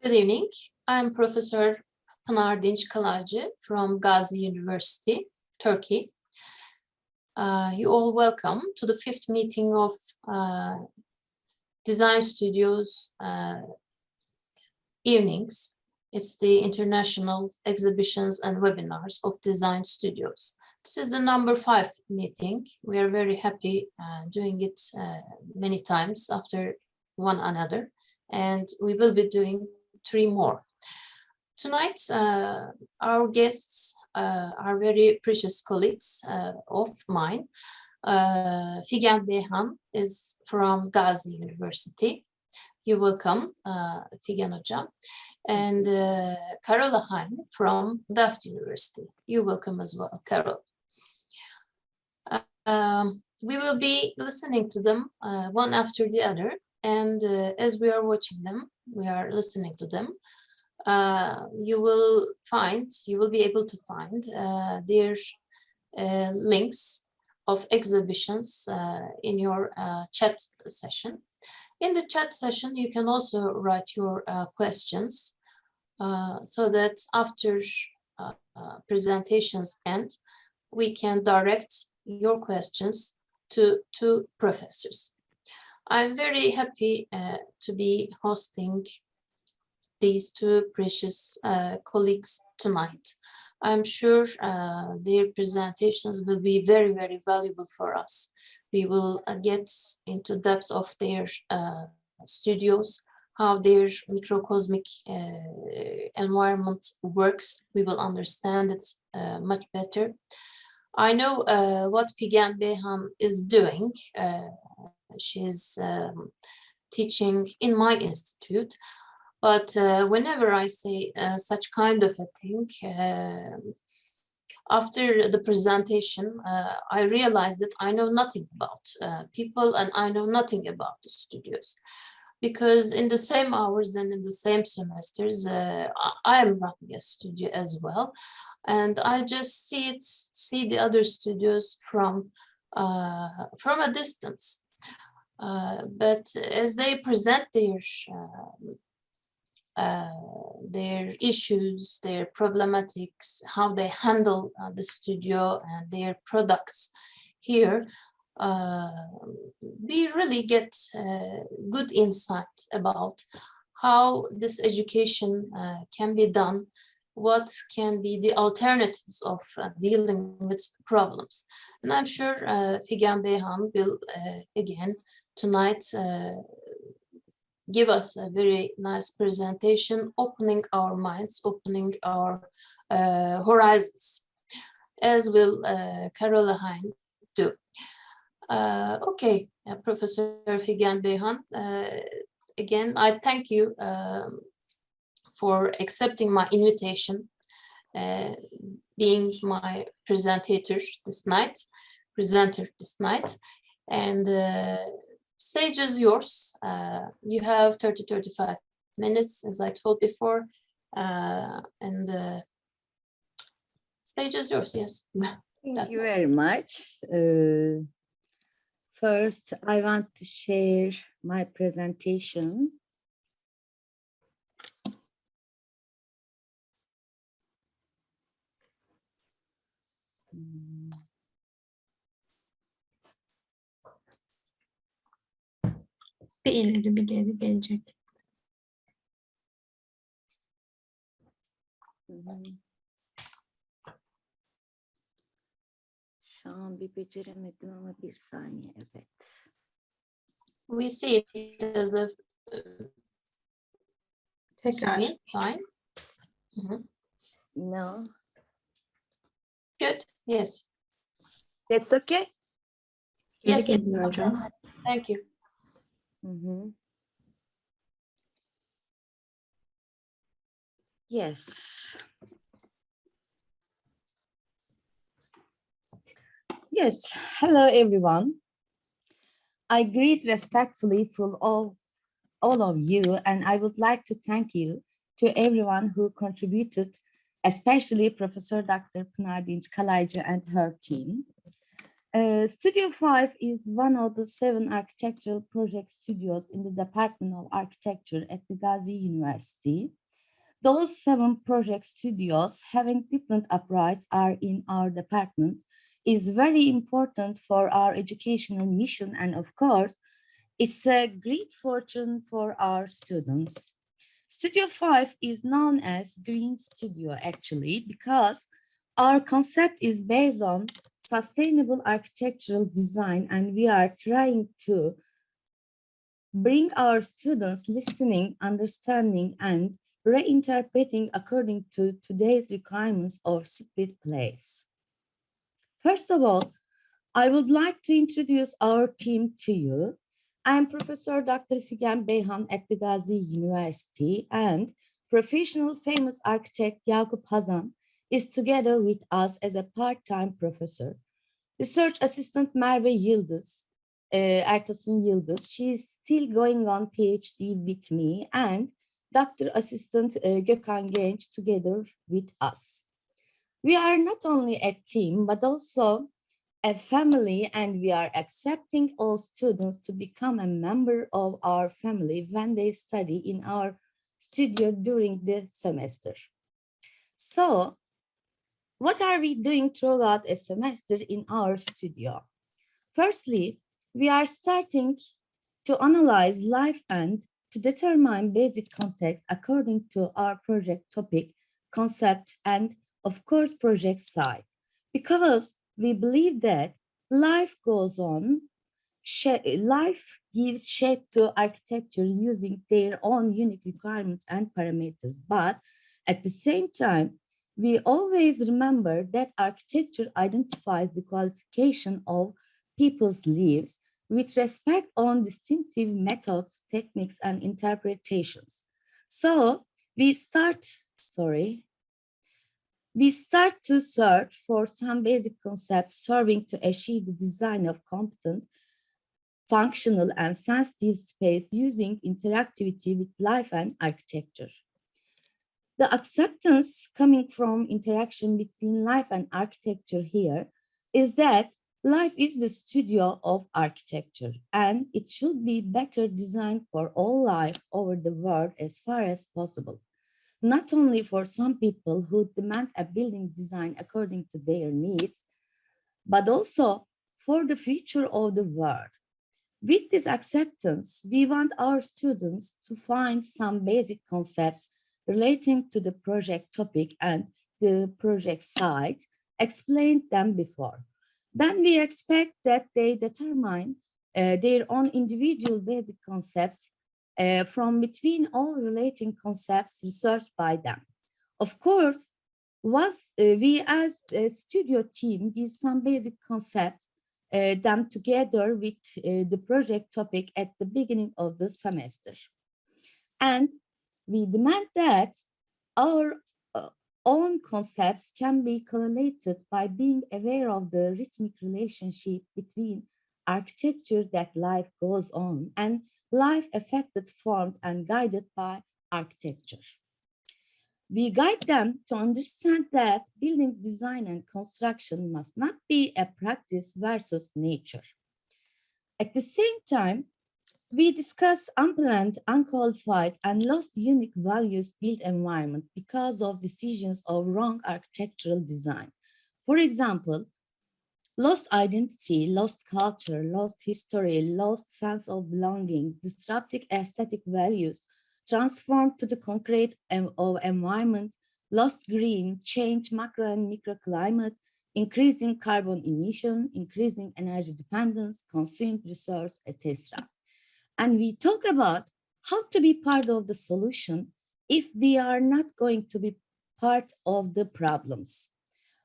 Good evening. I'm Professor Pınar Dinç Kalaycı from Gazi University, Turkey. You all welcome to the 5th meeting of Design Studios evenings. It's the International Exhibitions and Webinars of Design Studios. This is the number 5 meeting. We are very happy doing it many times after one another, and we will be doing 3 more. Tonight, our guests are very precious colleagues of mine. Figen Beyhan is from Gazi University. You're welcome, Figen Hocam. And Carola Hein from Delft University. You're welcome as well, Carola. We will be listening to them one after the other. And as we are watching them, we are listening to them, you will be able to find their links of exhibitions in your chat session. In the chat session, you can also write your questions so that after presentations end, we can direct your questions to professors. I'm very happy to be hosting these 2 precious colleagues tonight. I'm sure their presentations will be very, very valuable for us. We will get into depth of their studios, how their microcosmic environment works. We will understand it much better. I know what Figen Beyhan is doing. She's teaching in my institute, but whenever I say such kind of a thing, after the presentation, I realized that I know nothing about people and I know nothing about the studios, because in the same hours and in the same semesters, I am running a studio as well, and I just see the other studios from a distance. But as they present their issues, their problematics, how they handle the studio and their products here, we really get good insight about how this education can be done, what can be the alternatives of dealing with problems. And I'm sure Figen Beyhan will again tonight give us a very nice presentation, opening our minds, opening our horizons, as will Carola Hein do. Okay, Professor Figen Beyhan, again, I thank you for accepting my invitation, being my presenter this night, and stage is yours. You have 30-35 minutes, as I told before, and stage is yours, yes. Thank you very much. First, I want to share my presentation. Bir ileri bir geri gelecek. Şu an bir beceremedim ama bir saniye, evet. We see it as a Tekrar. fine. No. Good. Yes. That's okay? Geri Yes. geliyor hocam. Thank you. Yes. Yes. Hello, everyone. I greet respectfully for all of you, and I would like to thank you to everyone who contributed, especially Professor Dr. Pınar Dinç Kalaycı and her team. Studio 5 is one of the 7 architectural project studios in the Department of Architecture at the Gazi University. Those 7 project studios having different uprights are in our department is very important for our educational mission, and of course, it's a great fortune for our students. Studio 5 is known as Green Studio actually because our concept is based on sustainable architectural design, and we are trying to bring our students listening, understanding, and reinterpreting according to today's requirements of split place. First of all, I would like to introduce our team to you. I am Professor Dr. Figen Beyhan at the Gazi University, and professional famous architect Yakup Hazan is together with us as a part-time professor. Research assistant Merve Yıldız, Ertasun Yıldız, she is still going on PhD with me, and Dr. Assistant Gökhan Genç together with us. We are not only a team, but also a family, and we are accepting all students to become a member of our family when they study in our studio during the semester. So, what are we doing throughout a semester in our studio? Firstly, we are starting to analyze life and to determine basic context according to our project topic, concept, and of course, project site. Because we believe that life goes on, life gives shape to architecture using their own unique requirements and parameters. But at the same time, we always remember that architecture identifies the qualification of people's lives with respect on distinctive methods, techniques, and interpretations. So we start to search for some basic concepts serving to achieve the design of competent, functional, and sensitive space using interactivity with life and architecture. The acceptance coming from interaction between life and architecture here is that life is the studio of architecture, and it should be better designed for all life over the world as far as possible. Not only for some people who demand a building design according to their needs, but also for the future of the world. With this acceptance, we want our students to find some basic concepts relating to the project topic and the project site, explained them before. Then we expect that they determine their own individual basic concepts from between all relating concepts researched by them. Of course, once we as a studio team give some basic concepts, them together with the project topic at the beginning of the semester. And we demand that our own concepts can be correlated by being aware of the rhythmic relationship between architecture that life goes on and life affected, formed, and guided by architecture. We guide them to understand that building design and construction must not be a practice versus nature. At the same time, we discussed unplanned, unqualified, and lost unique values built environment because of decisions of wrong architectural design. For example, lost identity, lost culture, lost history, lost sense of belonging, disruptive aesthetic values, transformed to the concrete of environment, lost green, change macro and microclimate, increasing carbon emission, increasing energy dependence, consumed resource, etc. And we talk about how to be part of the solution if we are not going to be part of the problems.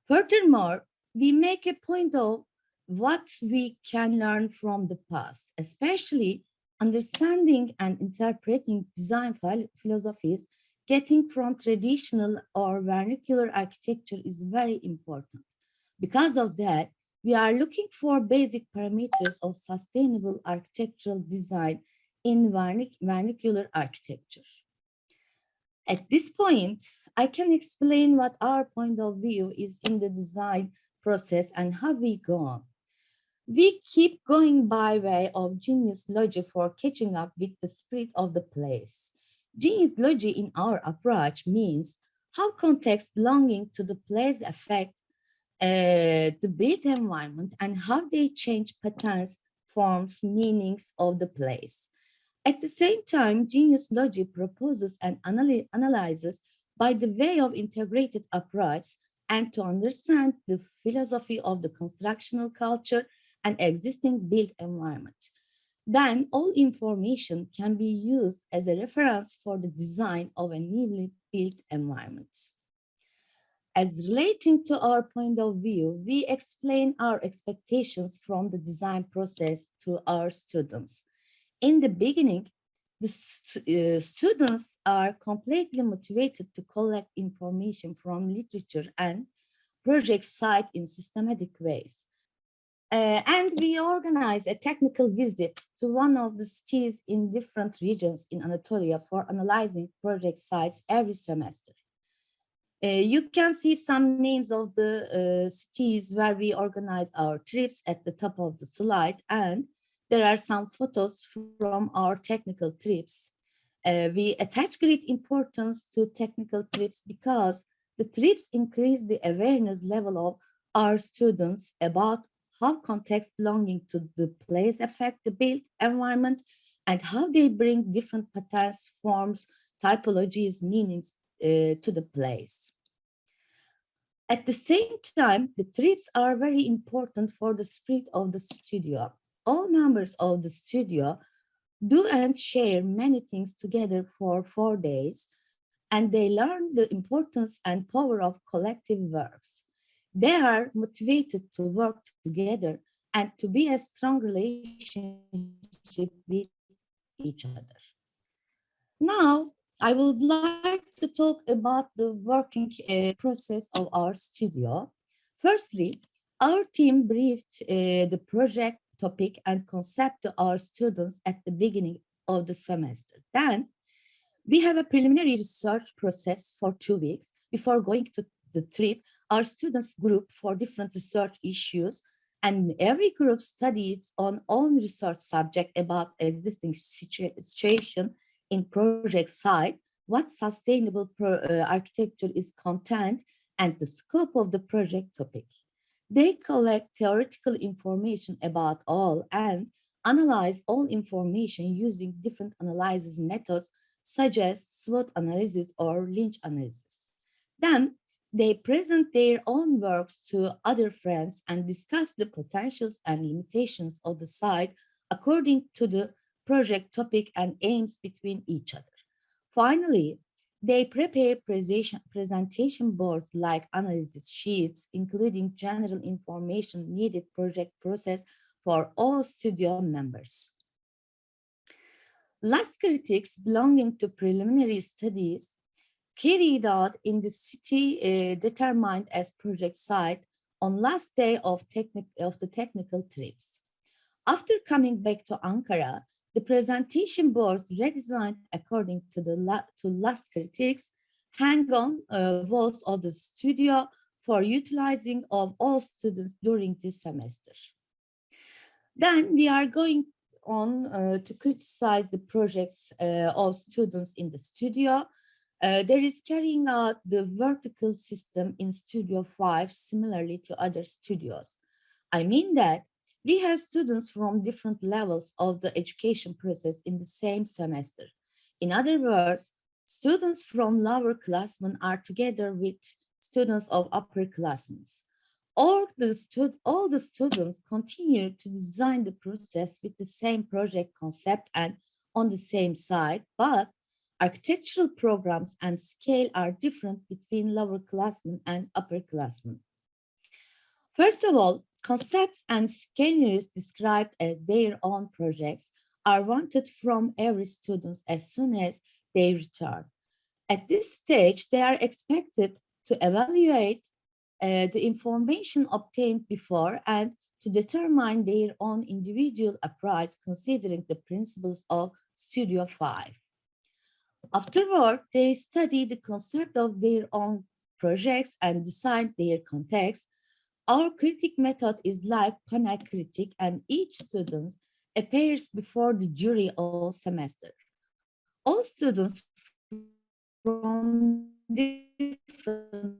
Furthermore, we make a point of what we can learn from the past, especially understanding and interpreting design philosophies getting from traditional or vernacular architecture is very important. Because of that, we are looking for basic parameters of sustainable architectural design in vernacular architecture. At this point, I can explain what our point of view is in the design process and how we go on. We keep going by way of genius logic for catching up with the spirit of the place. Genius logic in our approach means how context belonging to the place affect the built environment and how they change patterns, forms, meanings of the place. At the same time, genius logic proposes and analyzes by the way of integrated approach and to understand the philosophy of the constructional culture and existing built environment. Then all information can be used as a reference for the design of a newly built environment. As relating to our point of view, we explain our expectations from the design process to our students. In the beginning, the students are completely motivated to collect information from literature and project site in systematic ways. And we organize a technical visit to one of the cities in different regions in Anatolia for analyzing project sites every semester. You can see some names of the cities where we organize our trips at the top of the slide, and there are some photos from our technical trips. We attach great importance to technical trips because the trips increase the awareness level of our students about how context belonging to the place affect the built environment and how they bring different patterns, forms, typologies, meanings to the place. At the same time, the trips are very important for the spirit of the studio. All members of the studio do and share many things together for 4 days, and they learn the importance and power of collective works. They are motivated to work together and to be a strong relationship with each other. Now, I would like to talk about the working process of our studio. Firstly, our team briefed the project topic and concept to our students at the beginning of the semester. Then, we have a preliminary research process for 2 weeks before going to the trip. Our students group for different research issues, and every group studies on own research subject about existing situation in project site, what sustainable architecture is content, and the scope of the project topic. They collect theoretical information about all and analyze all information using different analysis methods such as SWOT analysis or Lynch analysis. Then they present their own works to other friends and discuss the potentials and limitations of the site according to the project topic and aims between each other. Finally, they prepare presentation boards like analysis sheets, including general information needed project process for all studio members. Last critics belonging to preliminary studies carried out in the city determined as project site on last day of the technical trips. After coming back to Ankara, the presentation boards redesigned according to the last critics hang on walls of the studio for utilizing of all students during this semester. Then we are going on to criticize the projects of students in the studio. There is carrying out the vertical system in Studio 5 similarly to other studios. I mean that we have students from different levels of the education process in the same semester. In other words, students from lower classmen are together with students of upperclassmen. All the students continue to design the process with the same project concept and on the same side, but architectural programs and scale are different between lower classmen and upperclassmen. First of all, concepts and scenarios described as their own projects are wanted from every student as soon as they return. At this stage, they are expected to evaluate the information obtained before and to determine their own individual approach considering the principles of Studio 5. Afterward, they study the concept of their own projects and decide their context. Our critic method is like panel critic, and each student appears before the jury all semester. All students from different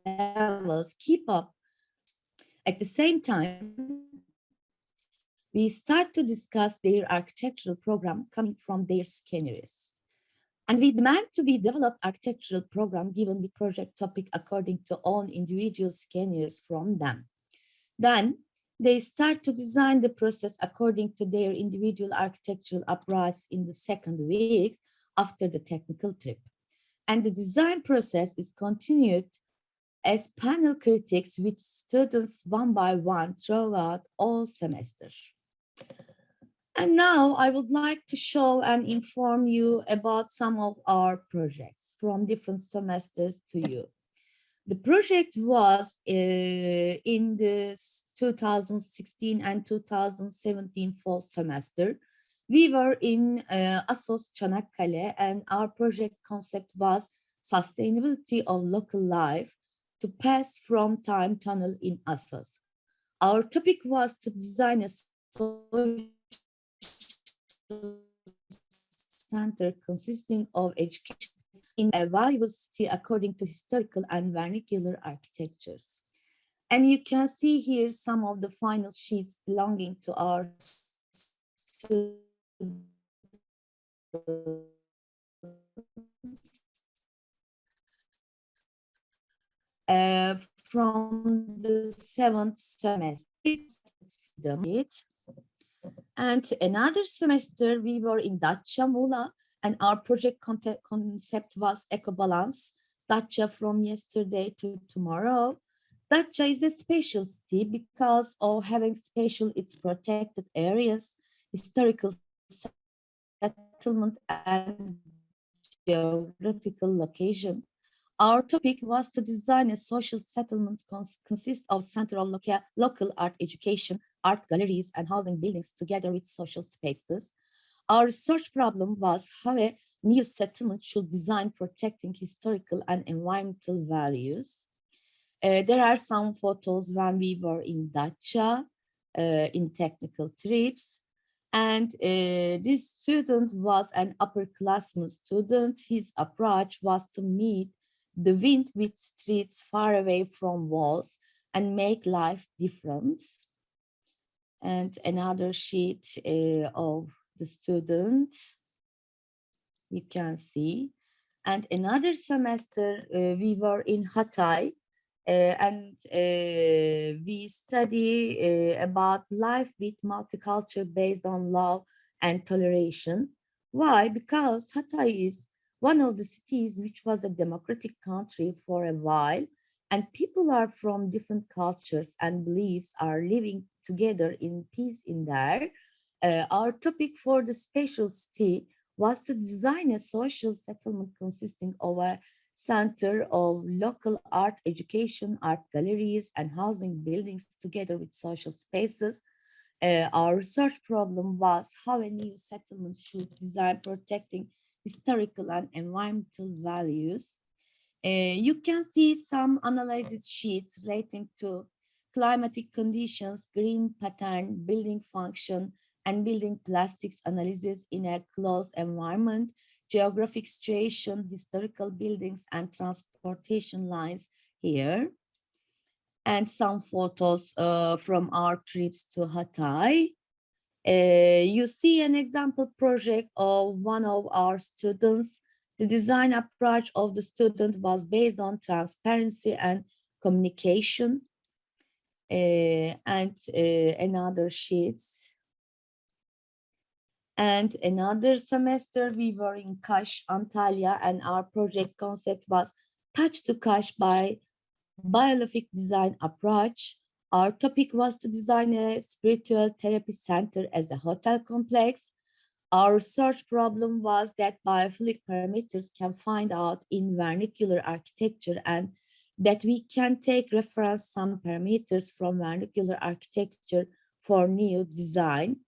levels keep up. At the same time, we start to discuss their architectural program coming from their scenarios. And we demand to be developed architectural program given with project topic according to own individual scenarios from them. Then they start to design the process according to their individual architectural approach in the second week after the technical trip. And the design process is continued as panel critics with students one by one throughout all semester. And now I would like to show and inform you about some of our projects from different semesters to you. The project was in the 2016 and 2017 fall semester. We were in Assos Çanakkale, and our project concept was sustainability of local life to pass from time tunnel in Assos. Our topic was to design a social center consisting of education in a valuable city according to historical and vernacular architectures. And you can see here some of the final sheets belonging to our from the 7th semester. And another semester, we were in Datça, Muğla, and our project concept was eco-balance, Datça from yesterday to tomorrow. Datça is a special city because of having special its protected areas, historical settlement, and geographical location. Our topic was to design a social settlement consist of center of local art education, art galleries, and housing buildings together with social spaces. Our research problem was how a new settlement should design protecting historical and environmental values. There are some photos when we were in Datça, in technical trips. And this student was an upperclassman student. His approach was to meet the wind with streets far away from walls and make life different. And another sheet of the student, you can see. And another semester, we were in Hatay, and we study about life with multicultural based on love and toleration. Why? Because Hatay is one of the cities which was a democratic country for a while, and people are from different cultures and beliefs are living together in peace in there. Our topic for the special city was to design a social settlement consisting of a center of local art education, art galleries, and housing buildings together with social spaces. Our research problem was how a new settlement should design protecting historical and environmental values. You can see some analysis sheets relating to climatic conditions, green pattern, building function, and building plastics analysis in a closed environment, geographic situation, historical buildings, and transportation lines here. And some photos from our trips to Hatay. You see an example project of one of our students. The design approach of the student was based on transparency and communication. Another sheets. And another semester, we were in Kaş, Antalya, and our project concept was touch to Kaş by biologic design approach. Our topic was to design a spiritual therapy center as a hotel complex. Our research problem was that biophilic parameters can find out in vernacular architecture and that we can take reference some parameters from vernacular architecture for new design.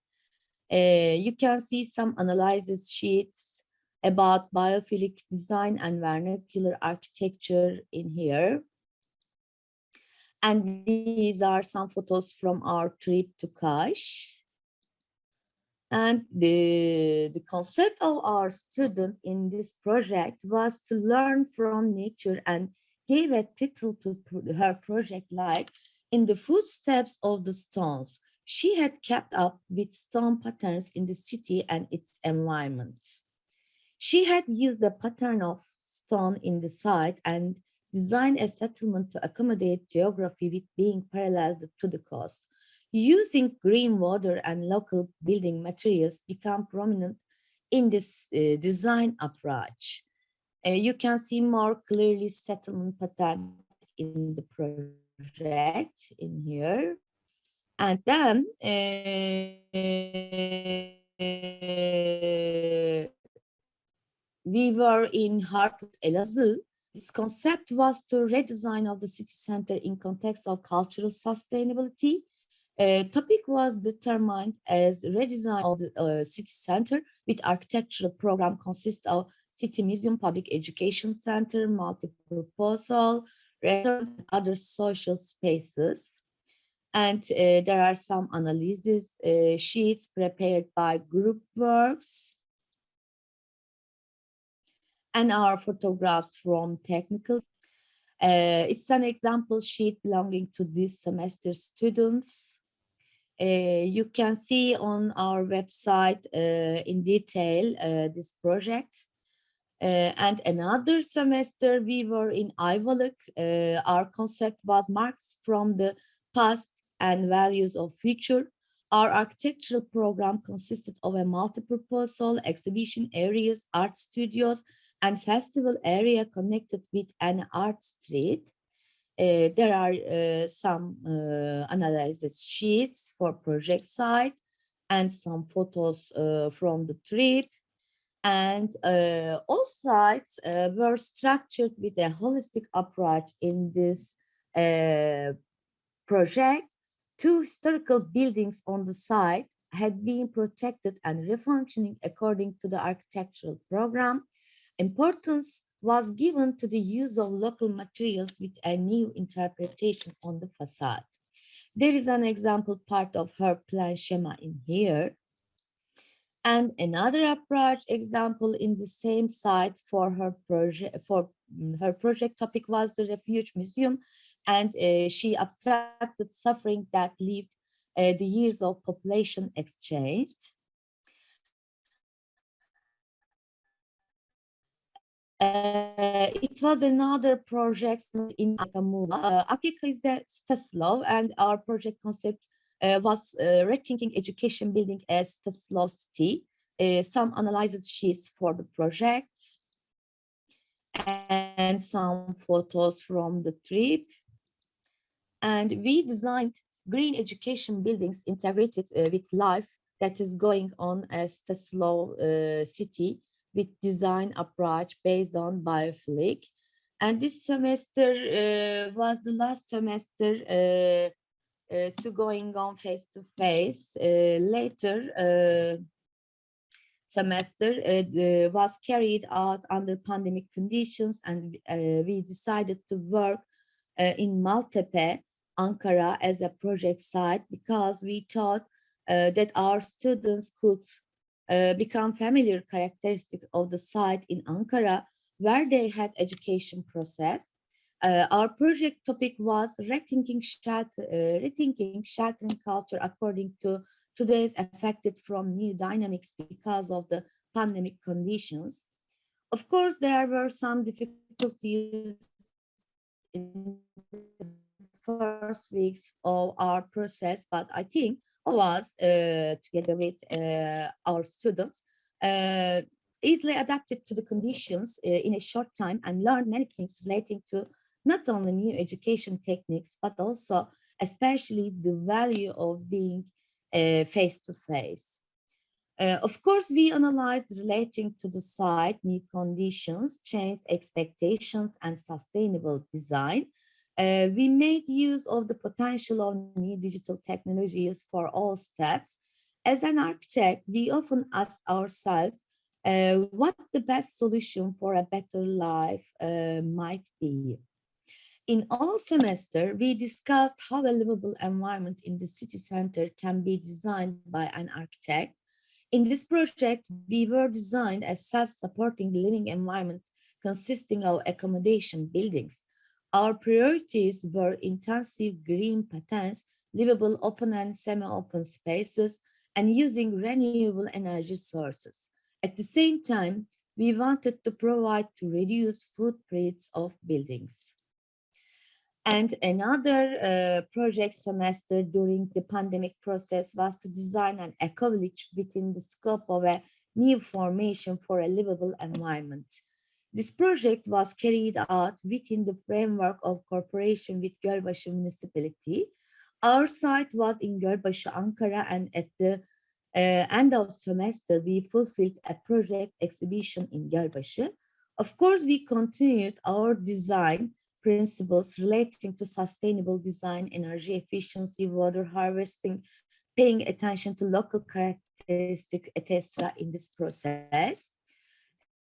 You can see some analysis sheets about biophilic design and vernacular architecture in here. And these are some photos from our trip to Kaş. And the concept of our student in this project was to learn from nature and gave a title to her project like In the Footsteps of the Stones. She had kept up with stone patterns in the city and its environment. She had used a pattern of stone in the site and designed a settlement to accommodate geography with being parallel to the coast. Using green water and local building materials become prominent in this design approach. You can see more clearly settlement pattern in the project in here. And then we were in Hartford, Elazığ. This concept was to redesign of the city center in context of cultural sustainability. Topic was determined as redesign of the city center with architectural program consists of city museum, public education center, multi-proposal, restaurant, and other social spaces. And there are some analysis sheets prepared by group works and our photographs from technical. It's an example sheet belonging to this semester students. You can see on our website in detail this project. And another semester we were in Ayvalık. Our concept was marks from the past and values of future. Our architectural program consisted of a multi-proposal, exhibition areas, art studios, and festival area connected with an art street. There are some analysis sheets for project site and some photos from the trip. And all sites were structured with a holistic approach in this project. Two historical buildings on the site had been protected and refunctioning according to the architectural program. Importance was given to the use of local materials with a new interpretation on the facade. There is an example part of her plan schema in here. And another approach example in the same site for her project topic was the Refuge Museum, and she abstracted suffering that lived the years of population exchanged. It was another project in Akamula. Akika is a Staslov, and our project concept was rethinking education building as Staslov city. Some analysis sheets for the project and some photos from the trip. And we designed green education buildings integrated with life that is going on as Staslov city with design approach based on biophilic. And this semester was the last semester to going on face-to-face. Later semester was carried out under pandemic conditions, and we decided to work in Maltepe, Ankara as a project site because we thought that our students could become familiar characteristics of the site in Ankara where they had education process. Our project topic was rethinking sheltering culture according to today's affected from new dynamics because of the pandemic conditions. Of course, there were some difficulties in the first weeks of our process, but I think all of us, together with our students, easily adapted to the conditions in a short time and learned many things relating to not only new education techniques, but also especially the value of being face-to-face. Of course, we analyzed relating to the site, new conditions, changed expectations, and sustainable design. We made use of the potential of new digital technologies for all steps. As an architect, we often ask ourselves what the best solution for a better life might be. In all semester, we discussed how a livable environment in the city center can be designed by an architect. In this project, we were designed a self-supporting living environment consisting of accommodation buildings. Our priorities were intensive green patterns, livable open and semi-open spaces, and using renewable energy sources. At the same time, we wanted to provide to reduce footprints of buildings. And another project semester during the pandemic process was to design an eco-village within the scope of a new formation for a livable environment. This project was carried out within the framework of cooperation with Gölbaşı municipality. Our site was in Gölbaşı, Ankara, and at the end of semester, we fulfilled a project exhibition in Gölbaşı. Of course, we continued our design principles relating to sustainable design, energy efficiency, water harvesting, paying attention to local characteristics, etc. in this process.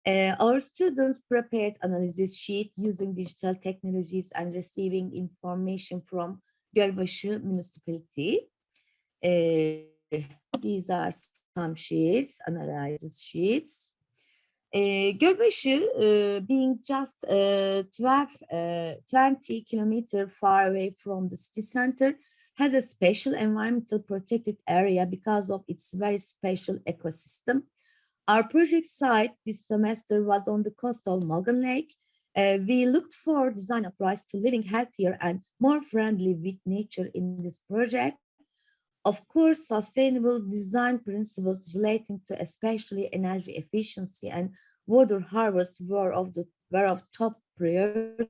Our students prepared analysis sheet using digital technologies and receiving information from Gölbaşı municipality. These are some sheets, analysis sheets. Gölbaşı, being just 20 kilometers far away from the city center, has a special environmental protected area because of its very special ecosystem. Our project site this semester was on the coast of Mogan Lake. We looked for design approach to living healthier and more friendly with nature in this project. Of course, sustainable design principles relating to especially energy efficiency and water harvest were of top priorities.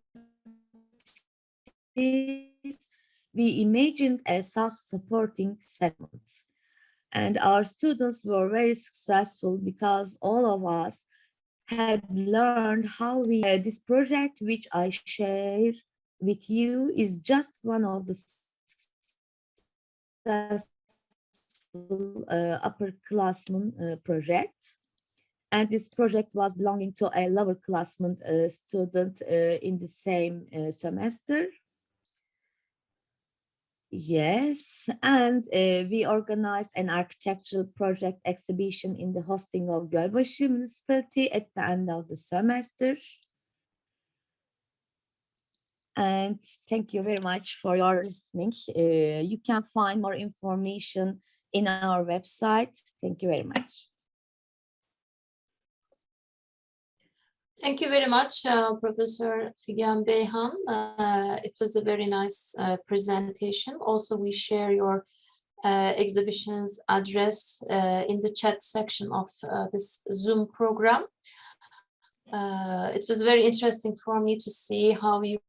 We imagined a self-supporting settlement. And our students were very successful because all of us had learned how this project, which I share with you, is just one of the upperclassmen project. And this project was belonging to a lowerclassman student in the same semester. Yes, and we organized an architectural project exhibition in the hosting of Gölbaşı municipality at the end of the semester. And thank you very much for your listening. You can find more information in our website. Thank you very much. Thank you very much, Professor Figen Beyhan. It was a very nice presentation. Also, we share your exhibition's address in the chat section of this Zoom program. It was very interesting for me to see how you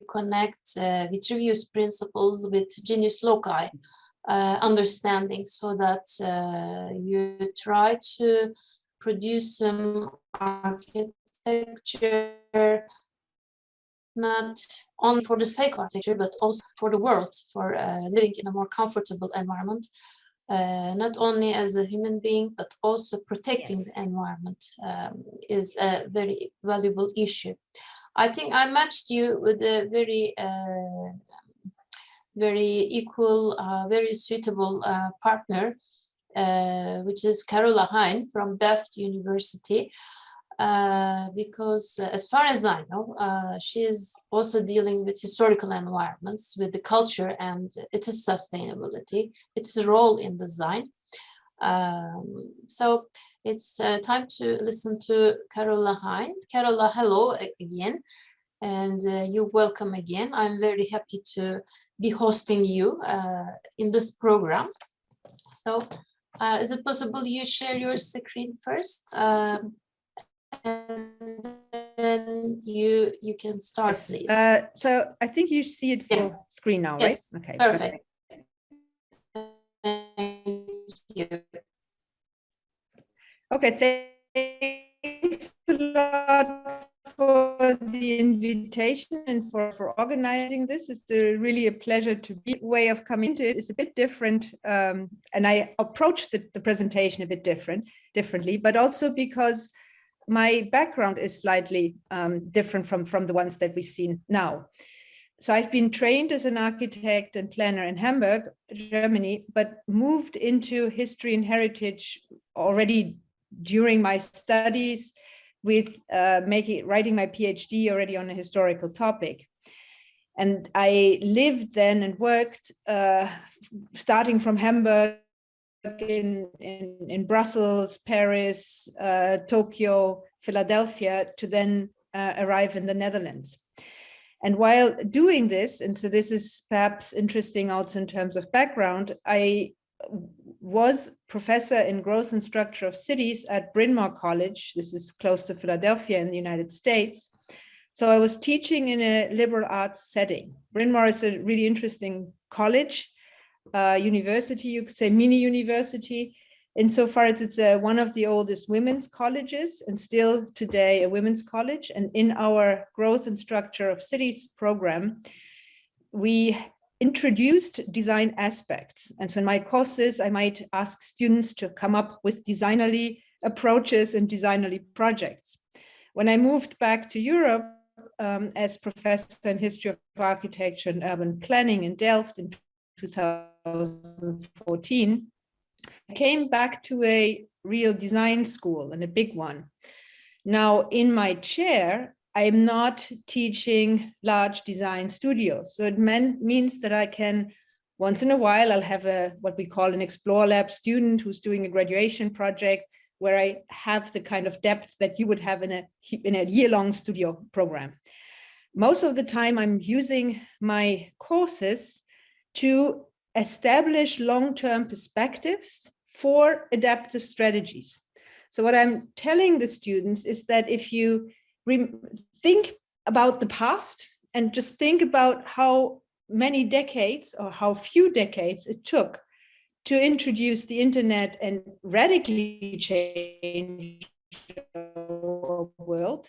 connect Vitruvius principles with genius loci understanding, so that you try to produce some architecture not only for the sake of architecture, but also for the world, for living in a more comfortable environment, not only as a human being, but also protecting the environment is a very valuable issue. I think I matched you with a very equal, very suitable partner, which is Carola Hein from Delft University. Because as far as I know, she is also dealing with historical environments, with the culture and its sustainability, its role in design. So it's time to listen to Carola Hein. Carola, hello again, and you're welcome again. I'm very happy to be hosting you in this program. So is it possible you share your screen first? And then you can start, please. So I think you see it full screen now, right? Yes, okay, perfect. Thank you. Okay, thanks a lot for the invitation and for organizing this. It's really a pleasure to be. Way of coming to it is a bit different, and I approached the presentation a bit differently, but also because my background is slightly different from the ones that we've seen now. So I've been trained as an architect and planner in Hamburg, Germany, but moved into history and heritage already during my studies with writing my PhD already on a historical topic. And I lived then and worked starting from Hamburg in Brussels, Paris, Tokyo, Philadelphia, to then arrive in the Netherlands. And while doing this, and so this is perhaps interesting also in terms of background, I was professor in growth and structure of cities at Bryn Mawr College. This is close to Philadelphia in the United States. So I was teaching in a liberal arts setting. Bryn Mawr is a really interesting college, university, you could say mini university, insofar as it's one of the oldest women's colleges and still today a women's college. And in our growth and structure of cities program, we introduced design aspects. And so in my courses, I might ask students to come up with designerly approaches and designerly projects. When I moved back to Europe as professor in history of architecture and urban planning in Delft in 2014, I came back to a real design school and a big one. Now in my chair, I'm not teaching large design studios. So it means that I can, once in a while, I'll have what we call an Explore Lab student who's doing a graduation project where I have the kind of depth that you would have in a year-long studio program. Most of the time I'm using my courses to establish long-term perspectives for adaptive strategies. So what I'm telling the students is that if you think about the past and just think about how many decades or how few decades it took to introduce the internet and radically change the world.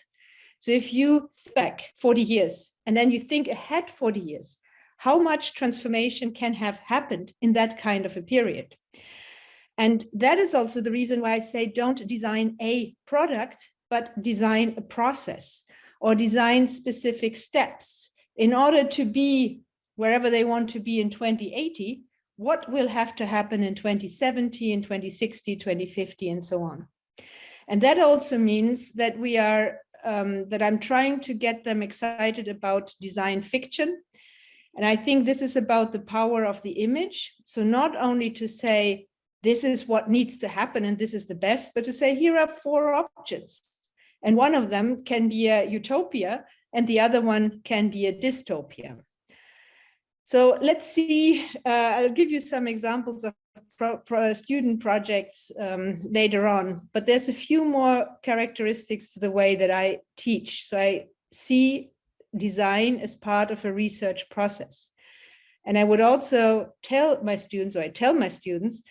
So if you think back 40 years and then you think ahead 40 years, how much transformation can have happened in that kind of a period? And that is also the reason why I say don't design a product, but design a process or design specific steps in order to be wherever they want to be in 2080. What will have to happen in 2070, in 2060, 2050, and so on. And that also means that that I'm trying to get them excited about design fiction. And I think this is about the power of the image. So not only to say, this is what needs to happen and this is the best, but to say, here are 4 options. And one of them can be a utopia and the other one can be a dystopia. So let's see, I'll give you some examples of student projects later on, but there's a few more characteristics to the way that I teach. So I see design as part of a research process. And I would also tell my students, or I tell my students,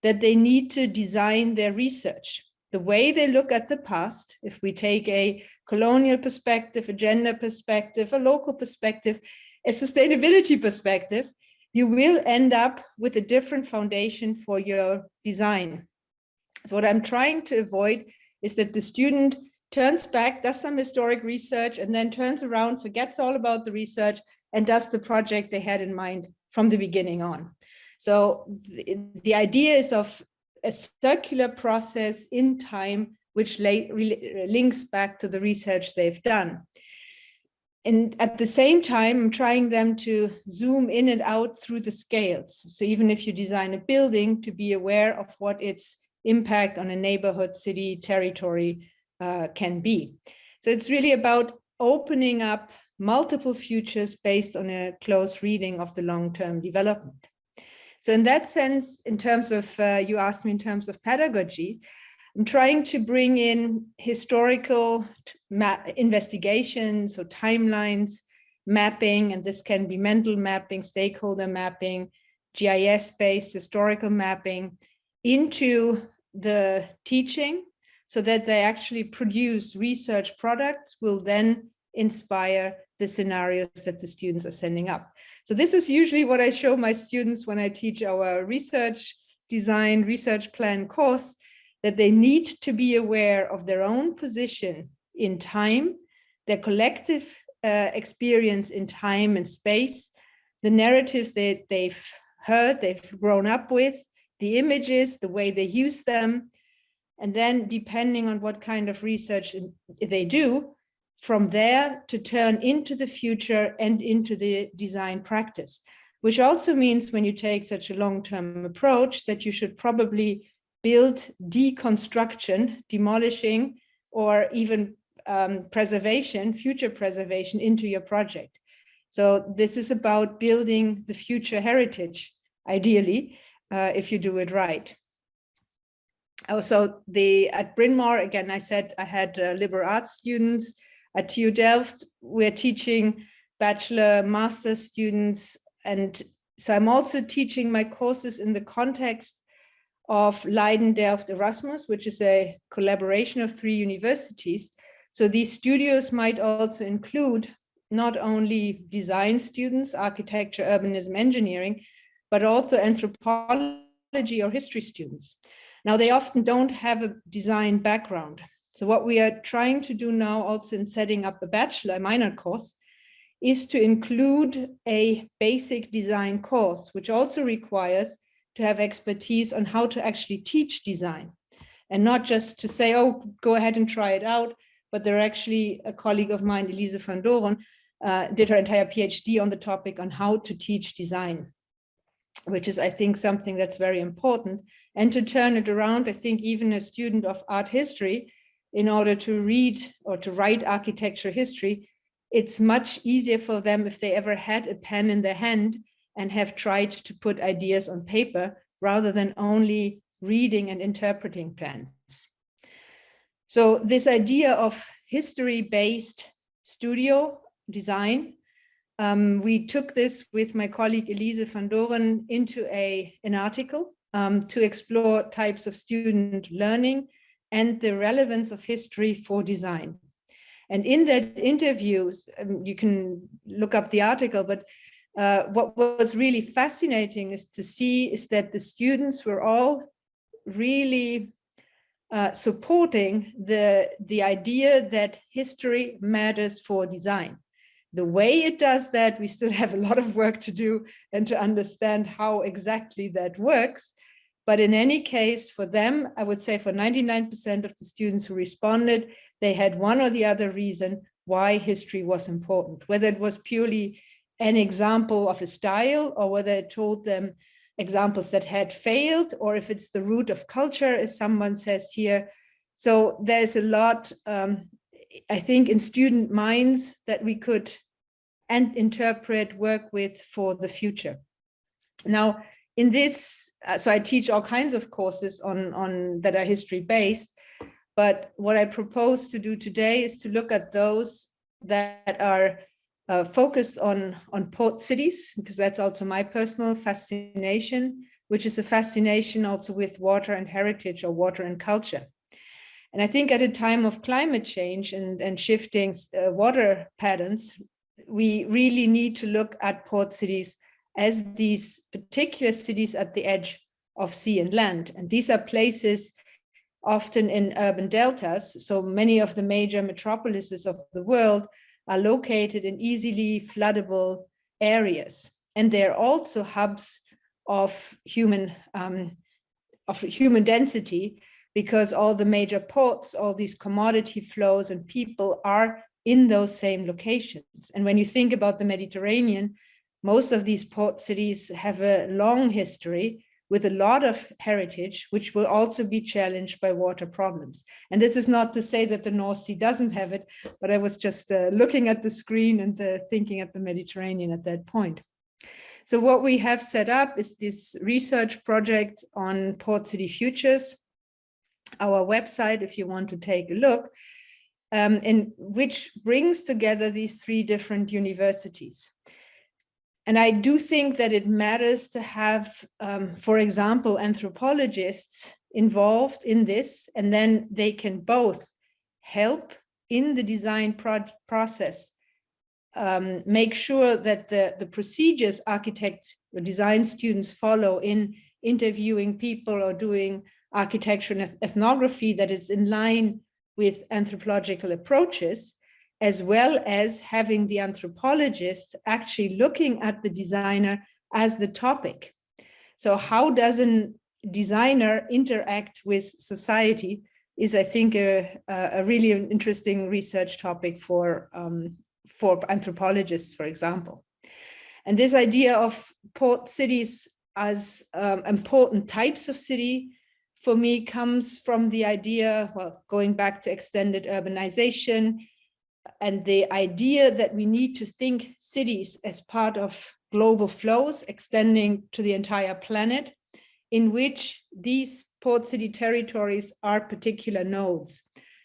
that they need to design their research. The way they look at the past, if we take a colonial perspective, a gender perspective, a local perspective, a sustainability perspective, you will end up with a different foundation for your design. So what I'm trying to avoid is that the student turns back, does some historic research, and then turns around, forgets all about the research, and does the project they had in mind from the beginning on. So the idea is of a circular process in time, which links back to the research they've done. And at the same time, I'm trying them to zoom in and out through the scales. So even if you design a building, to be aware of what its impact on a neighborhood, city, territory can be. So it's really about opening up multiple futures based on a close reading of the long-term development. So in that sense, in terms of, you asked me in terms of pedagogy, I'm trying to bring in historical investigations or timelines, mapping, and this can be mental mapping, stakeholder mapping, GIS-based historical mapping into the teaching so that they actually produce research products will then inspire the scenarios that the students are sending up. So this is usually what I show my students when I teach our research design, research plan course, that they need to be aware of their own position in time, their collective experience in time and space, the narratives that they've heard, they've grown up with, the images, the way they use them, and then depending on what kind of research they do, from there to turn into the future and into the design practice, which also means when you take such a long-term approach that you should probably build deconstruction, demolishing, or even preservation, future preservation into your project. So this is about building the future heritage, ideally, if you do it right. Also, at Bryn Mawr, again, I said I had liberal arts students. At TU Delft, we're teaching bachelor, master students. And so I'm also teaching my courses in the context of Leiden, Delft, Erasmus, which is a collaboration of 3 universities. So these studios might also include not only design students, architecture, urbanism, engineering, but also anthropology or history students. Now, they often don't have a design background. So what we are trying to do now also in setting up a bachelor minor course is to include a basic design course, which also requires to have expertise on how to actually teach design and not just to say, oh, go ahead and try it out. But there actually a colleague of mine, Elise van Doren, did her entire PhD on the topic on how to teach design, which is, I think, something that's very important. And to turn it around, I think even a student of art history, in order to read or to write architecture history, it's much easier for them if they ever had a pen in their hand and have tried to put ideas on paper rather than only reading and interpreting plans. So this idea of history-based studio design, we took this with my colleague Elise van Doren into an article to explore types of student learning and the relevance of history for design. And in that interview, you can look up the article, but what was really fascinating is to see is that the students were all really supporting the idea that history matters for design. The way it does that, we still have a lot of work to do and to understand how exactly that works. But in any case, for them, I would say for 99% of the students who responded, they had one or the other reason why history was important, whether it was purely an example of a style or whether it told them examples that had failed, or if it's the root of culture, as someone says here. So there's a lot, I think, in student minds that we could interpret, work with for the future. Now, in this, so I teach all kinds of courses on that are history based, but what I propose to do today is to look at those that are focused on port cities, because that's also my personal fascination, which is a fascination also with water and heritage, or water and culture. And I think at a time of climate change and shifting water patterns, we really need to look at port cities as these particular cities at the edge of sea and land. And these are places often in urban deltas. So many of the major metropolises of the world are located in easily floodable areas. And they're also hubs of human density, because all the major ports, all these commodity flows and people are in those same locations. And when you think about the Mediterranean, most of these port cities have a long history with a lot of heritage, which will also be challenged by water problems. And this is not to say that the North Sea doesn't have it, but I was just looking at the screen and thinking at the Mediterranean at that point. So what we have set up is this research project on port city futures, our website, if you want to take a look, and which brings together these 3 different universities. And I do think that it matters to have, for example, anthropologists involved in this, and then they can both help in the design process, make sure that the procedures architects or design students follow in interviewing people or doing architecture and ethnography, that it's in line with anthropological approaches. as well as having the anthropologist actually looking at the designer as the topic. So how does a designer interact with society is, I think, a really interesting research topic for anthropologists, for example. And this idea of port cities as important types of city, for me, comes from the idea, well, going back to extended urbanization, and the idea that we need to think cities as part of global flows extending to the entire planet, in which these port city territories are particular nodes.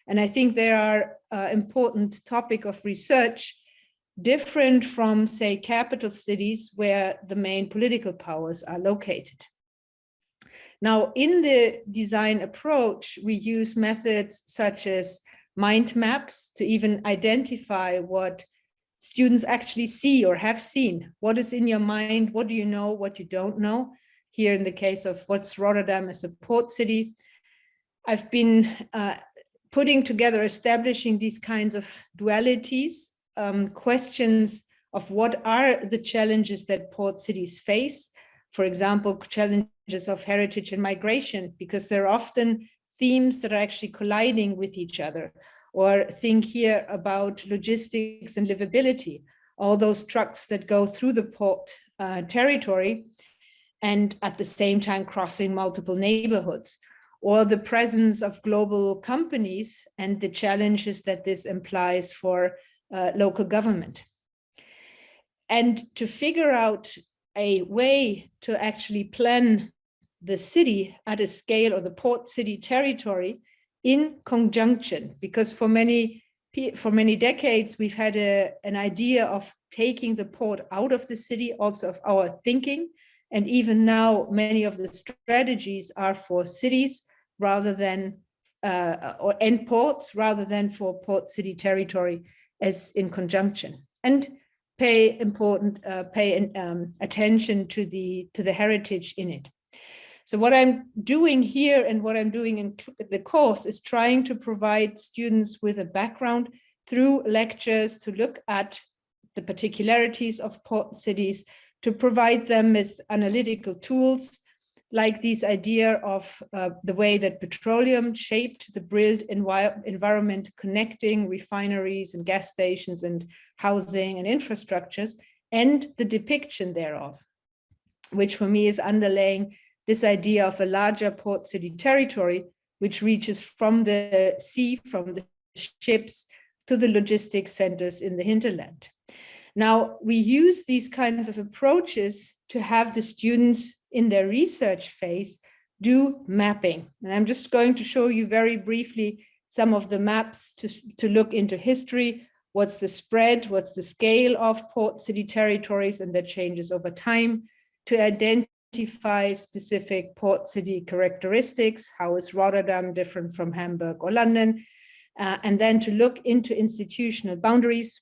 And I think they are an important topic of research, different from, say, capital cities where the main political powers are located. Now, in the design approach, we use methods such as mind maps to even identify what students actually see or have seen. What is in your mind? What do you know? What you don't know? Here in the case of what's Rotterdam as a port city, I've been putting together, establishing these kinds of dualities, questions of what are the challenges that port cities face. For example, challenges of heritage and migration, because there are often themes that are actually colliding with each other. Or think here about logistics and livability, all those trucks that go through the port territory and at the same time crossing multiple neighborhoods, or the presence of global companies and the challenges that this implies for local government. And to figure out a way to actually plan the city at a scale, or the port city territory, in conjunction, because for many decades we've had an idea of taking the port out of the city, also of our thinking, and even now many of the strategies are for cities rather than and ports rather than for port city territory as in conjunction, and pay attention to the heritage in it. So what I'm doing here and what I'm doing in the course is trying to provide students with a background through lectures to look at the particularities of port cities, to provide them with analytical tools, like this idea of the way that petroleum shaped the built environment, connecting refineries and gas stations and housing and infrastructures, and the depiction thereof, which for me is underlaying this idea of a larger port city territory, which reaches from the sea, from the ships, to the logistics centers in the hinterland. Now, we use these kinds of approaches to have the students in their research phase do mapping. And I'm just going to show you very briefly some of the maps to look into history. What's the spread? What's the scale of port city territories and their changes over time, to identify specific port city characteristics. How is Rotterdam different from Hamburg or London? And then to look into institutional boundaries.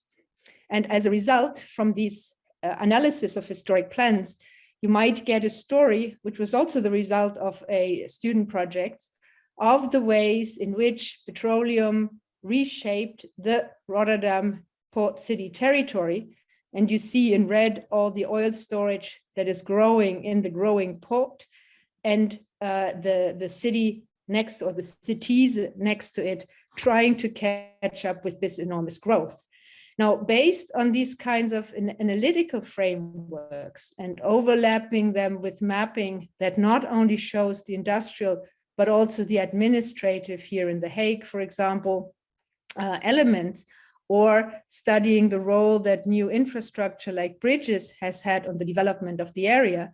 And as a result, from these analysis of historic plans, you might get a story, which was also the result of a student project, of the ways in which petroleum reshaped the Rotterdam port city territory. And you see in red all the oil storage that is growing in the growing port, and the city next, or the cities next to it, trying to catch up with this enormous growth. Now, based on these kinds of analytical frameworks and overlapping them with mapping that not only shows the industrial, but also the administrative, here in The Hague, for example, elements, or studying the role that new infrastructure like bridges has had on the development of the area,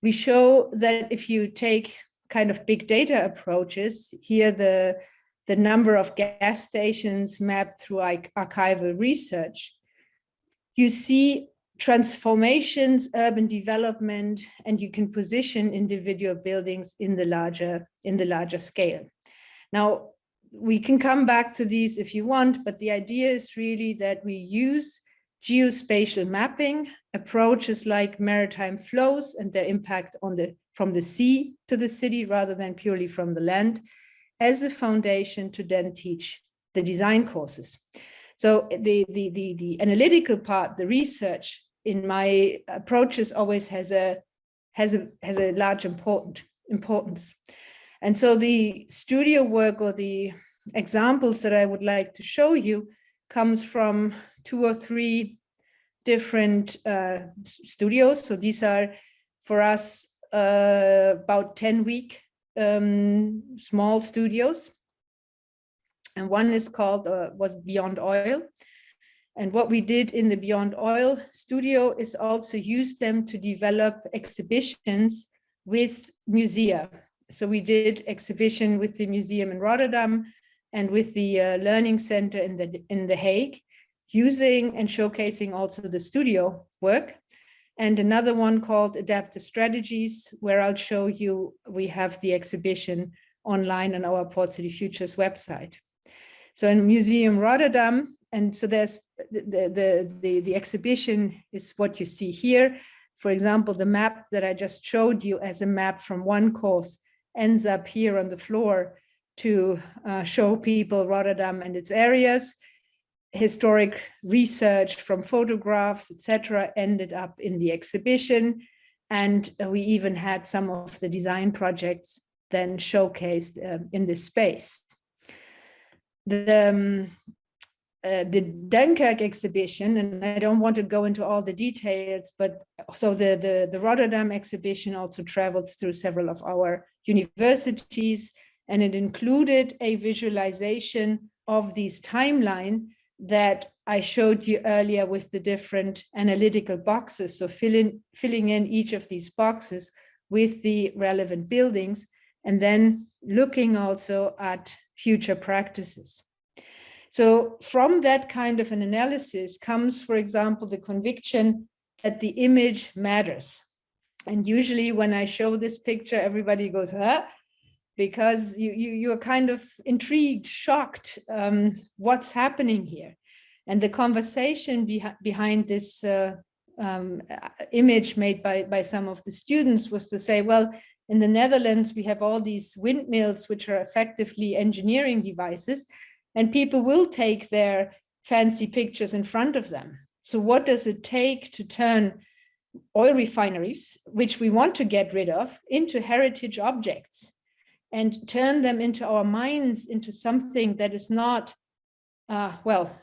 we show that if you take kind of big data approaches, here the number of gas stations mapped through archival research, you see transformations, urban development, and you can position individual buildings in the larger scale. Now, we can come back to these if you want, but the idea is really that we use geospatial mapping, approaches like maritime flows and their impact on from the sea to the city rather than purely from the land, as a foundation to then teach the design courses. So the analytical part, the research in my approaches always has a large importance. And so the studio work or the examples that I would like to show you comes from 2 or 3 different studios. So these are for us about 10-week small studios. And one is called, was Beyond Oil. And what we did in the Beyond Oil studio is also use them to develop exhibitions with musea. So we did exhibition with the museum in Rotterdam and with the Learning Center in The Hague, using and showcasing also the studio work. And another one called Adaptive Strategies, where I'll show you, we have the exhibition online on our Port City Futures website. So in Museum Rotterdam, and so there's the exhibition is what you see here. For example, the map that I just showed you as a map from one course ends up here on the floor to show people Rotterdam and its areas. Historic research from photographs, etc., ended up in the exhibition. And we even had some of the design projects then showcased in this space. The Dunkirk exhibition, and I don't want to go into all the details, but so the Rotterdam exhibition also traveled through several of our universities, and it included a visualization of these timeline that I showed you earlier with the different analytical boxes. So filling in each of these boxes with the relevant buildings, and then looking also at future practices. So from that kind of an analysis comes, for example, the conviction that the image matters. And usually when I show this picture, everybody goes, huh? Because you're kind of intrigued, shocked, what's happening here. And the conversation behind this image made by some of the students was to say, well, in the Netherlands, we have all these windmills, which are effectively engineering devices, and people will take their fancy pictures in front of them. So what does it take to turn oil refineries, which we want to get rid of, into heritage objects and turn them into our minds into something that is not, well,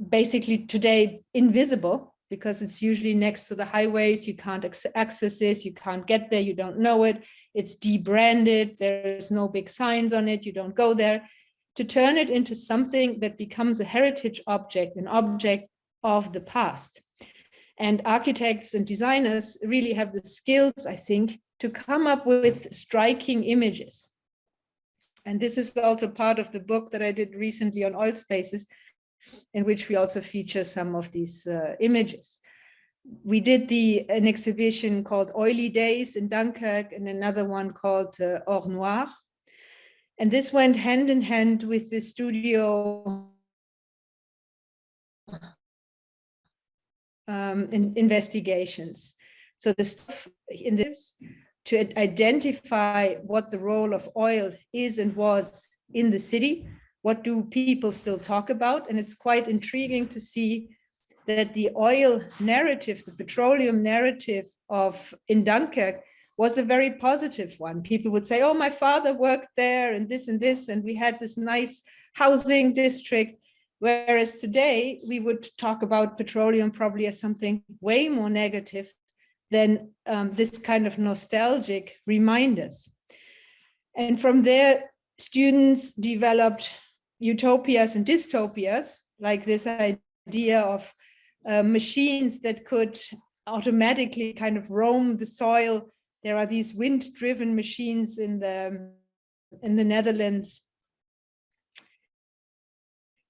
basically today invisible, because it's usually next to the highways, you can't access this, you can't get there, you don't know it, it's debranded, there's no big signs on it, you don't go there. To turn it into something that becomes a heritage object, an object of the past. And architects and designers really have the skills, I think, to come up with striking images. And this is also part of the book that I did recently on oil spaces, in which we also feature some of these images. We did an exhibition called Oily Days in Dunkirk, and another one called Or Noir. And this went hand in hand with the studio investigations. So the stuff in this to identify what the role of oil is and was in the city. What do people still talk about? And it's quite intriguing to see that the oil narrative, the petroleum narrative in Dunkirk was a very positive one. People would say, oh, my father worked there and this, and we had this nice housing district. Whereas today we would talk about petroleum probably as something way more negative than this kind of nostalgic reminders. And from there, students developed utopias and dystopias, like this idea of machines that could automatically kind of roam the soil. There are these wind-driven machines in the Netherlands.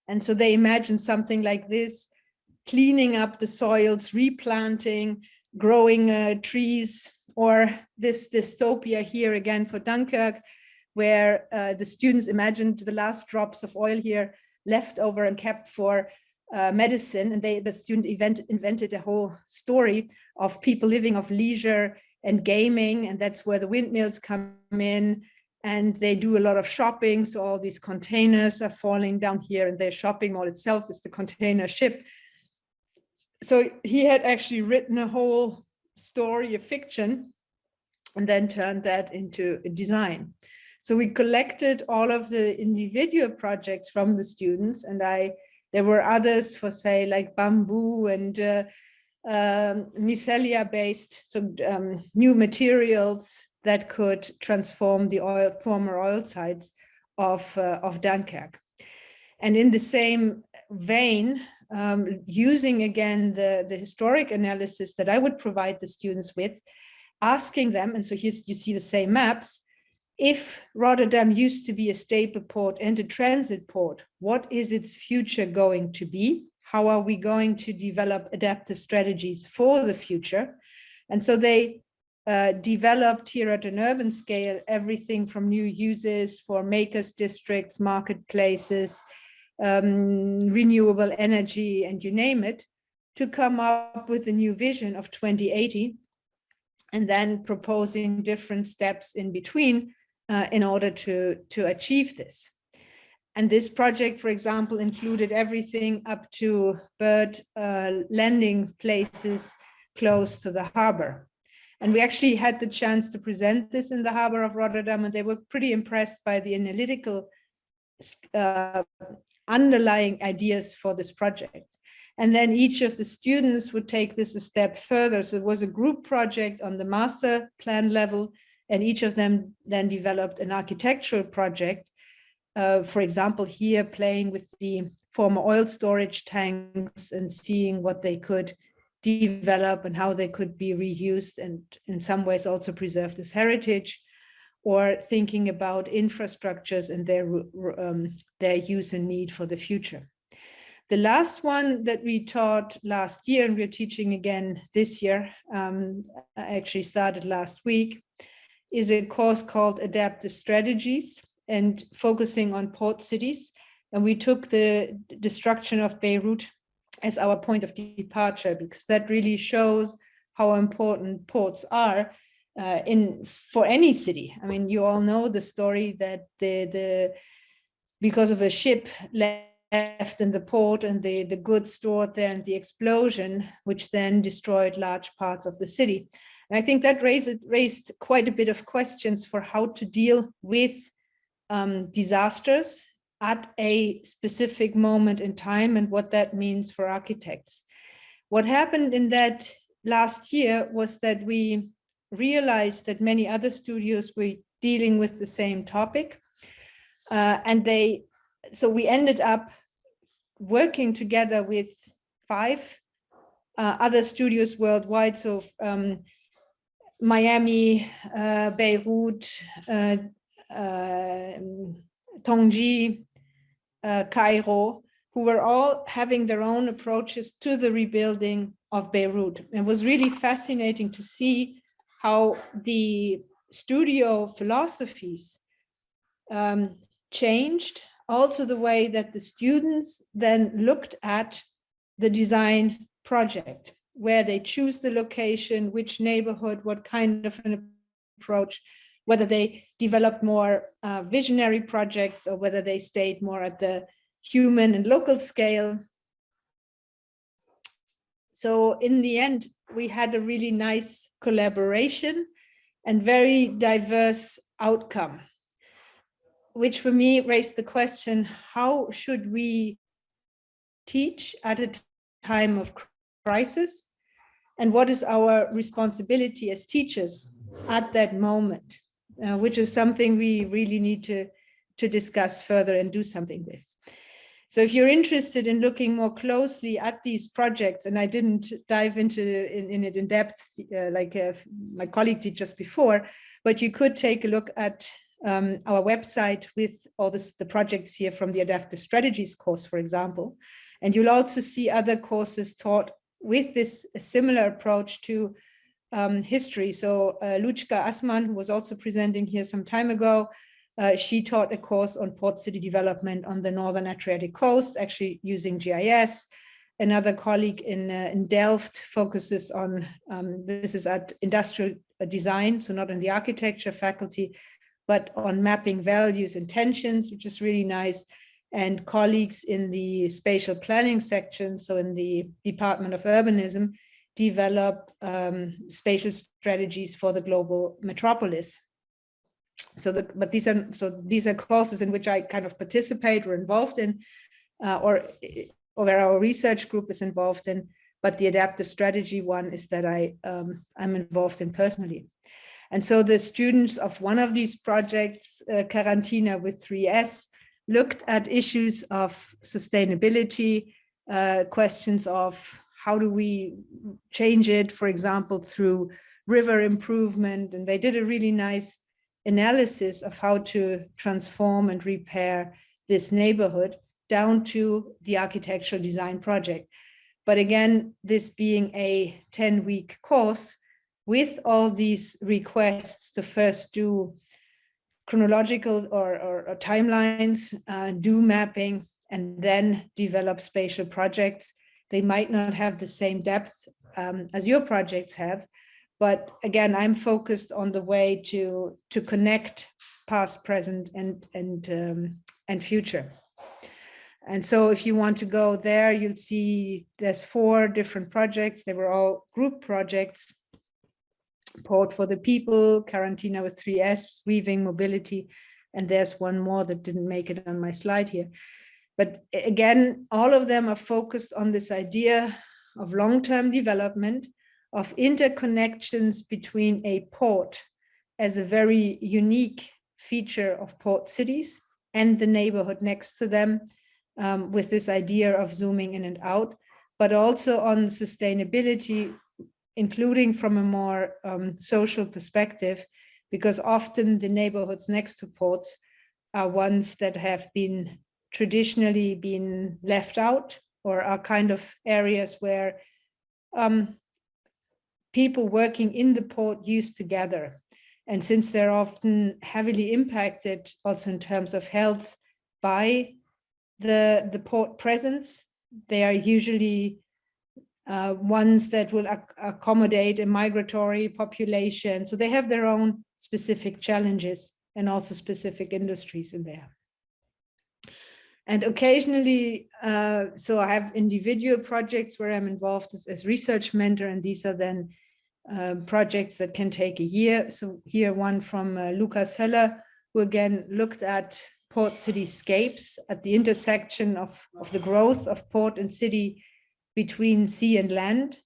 And so they imagine something like this, cleaning up the soils, replanting, growing trees, or this dystopia here again for Dunkirk, where the students imagined the last drops of oil here left over and kept for medicine. And the student invented a whole story of people living off leisure and gaming, and that's where the windmills come in. and they do a lot of shopping. So all these containers are falling down here, and their shopping mall itself is the container ship. So he had actually written a whole story, a fiction, and then turned that into a design. So we collected all of the individual projects from the students, and there were others for, say, like bamboo and mycelia based, so new materials that could transform the former oil sites of Dunkirk. And in the same vein, using again the historic analysis that I would provide the students with, asking them, and so here you see the same maps, if Rotterdam used to be a staple port and a transit port, what is its future going to be? How are we going to develop adaptive strategies for the future? And so they developed here at an urban scale everything from new uses for makers districts, marketplaces, renewable energy, and you name it, to come up with a new vision of 2080, and then proposing different steps in between in order to achieve this. And this project, for example, included everything up to bird landing places close to the harbor. And we actually had the chance to present this in the harbor of Rotterdam, and they were pretty impressed by the analytical underlying ideas for this project. And then each of the students would take this a step further. So it was a group project on the master plan level, and each of them then developed an architectural project. For example, here playing with the former oil storage tanks and seeing what they could develop and how they could be reused and in some ways also preserved as heritage, or thinking about infrastructures and their use and need for the future. The last one that we taught last year, and we're teaching again this year, actually started last week, is a course called Adaptive Strategies and focusing on port cities. And we took the destruction of Beirut as our point of departure, because that really shows how important ports are for any city. I mean, you all know the story that because of a ship left in the port and the goods stored there and the explosion, which then destroyed large parts of the city. And I think that raised quite a bit of questions for how to deal with disasters at a specific moment in time and what that means for architects. What happened in that last year was that we realized that many other studios were dealing with the same topic. So we ended up working together with 5 other studios worldwide. So Miami, Beirut, Tongji, Cairo, who were all having their own approaches to the rebuilding of Beirut. It was really fascinating to see how the studio philosophies changed, also the way that the students then looked at the design project, where they choose the location, which neighborhood, what kind of an approach, whether they developed more visionary projects or whether they stayed more at the human and local scale. So in the end, we had a really nice collaboration and very diverse outcome, which for me raised the question, how should we teach at a time of crisis? And what is our responsibility as teachers at that moment? Which is something we really need to discuss further and do something with. So if you're interested in looking more closely at these projects, and I didn't dive into it in depth like my colleague did just before, but you could take a look at our website with all the projects here from the Adaptive Strategies course, for example. And you'll also see other courses taught with this similar approach to history. So Luchka Asman, who was also presenting here some time ago, she taught a course on port city development on the Northern Adriatic coast, actually using GIS. Another colleague in Delft focuses on, this is at industrial design, so not in the architecture faculty, but on mapping values and tensions, which is really nice. And colleagues in the spatial planning section, so in the Department of Urbanism, develop spatial strategies for the global metropolis. But these are courses in which I kind of participate or involved in, or where our research group is involved in. But the adaptive strategy one is that I'm involved in personally. And so the students of one of these projects, Quarantina with 3S, looked at issues of sustainability, questions of how do we change it, for example, through river improvement. And they did a really nice analysis of how to transform and repair this neighborhood down to the architectural design project. But again, this being a 10-week course with all these requests to first do chronological or timelines, do mapping, and then develop spatial projects. They might not have the same depth as your projects have, but again, I'm focused on the way to connect past, present, and future. And so if you want to go there, you'll see there's 4 different projects. They were all group projects: Port for the People, Quarantina with 3S, Weaving, Mobility, and there's one more that didn't make it on my slide here. But again, all of them are focused on this idea of long-term development, of interconnections between a port as a very unique feature of port cities and the neighborhood next to them, with this idea of zooming in and out, but also on sustainability, including from a more social perspective, because often the neighborhoods next to ports are ones that have been traditionally been left out, or are kind of areas where people working in the port used to gather. And since they're often heavily impacted also in terms of health by the port presence, they are usually ones that will accommodate a migratory population. So they have their own specific challenges and also specific industries in there. And occasionally, so I have individual projects where I'm involved as research mentor, and these are then projects that can take a year. So here one from Lukas Höller, who again looked at port cityscapes at the intersection of the growth of port and city between sea and land.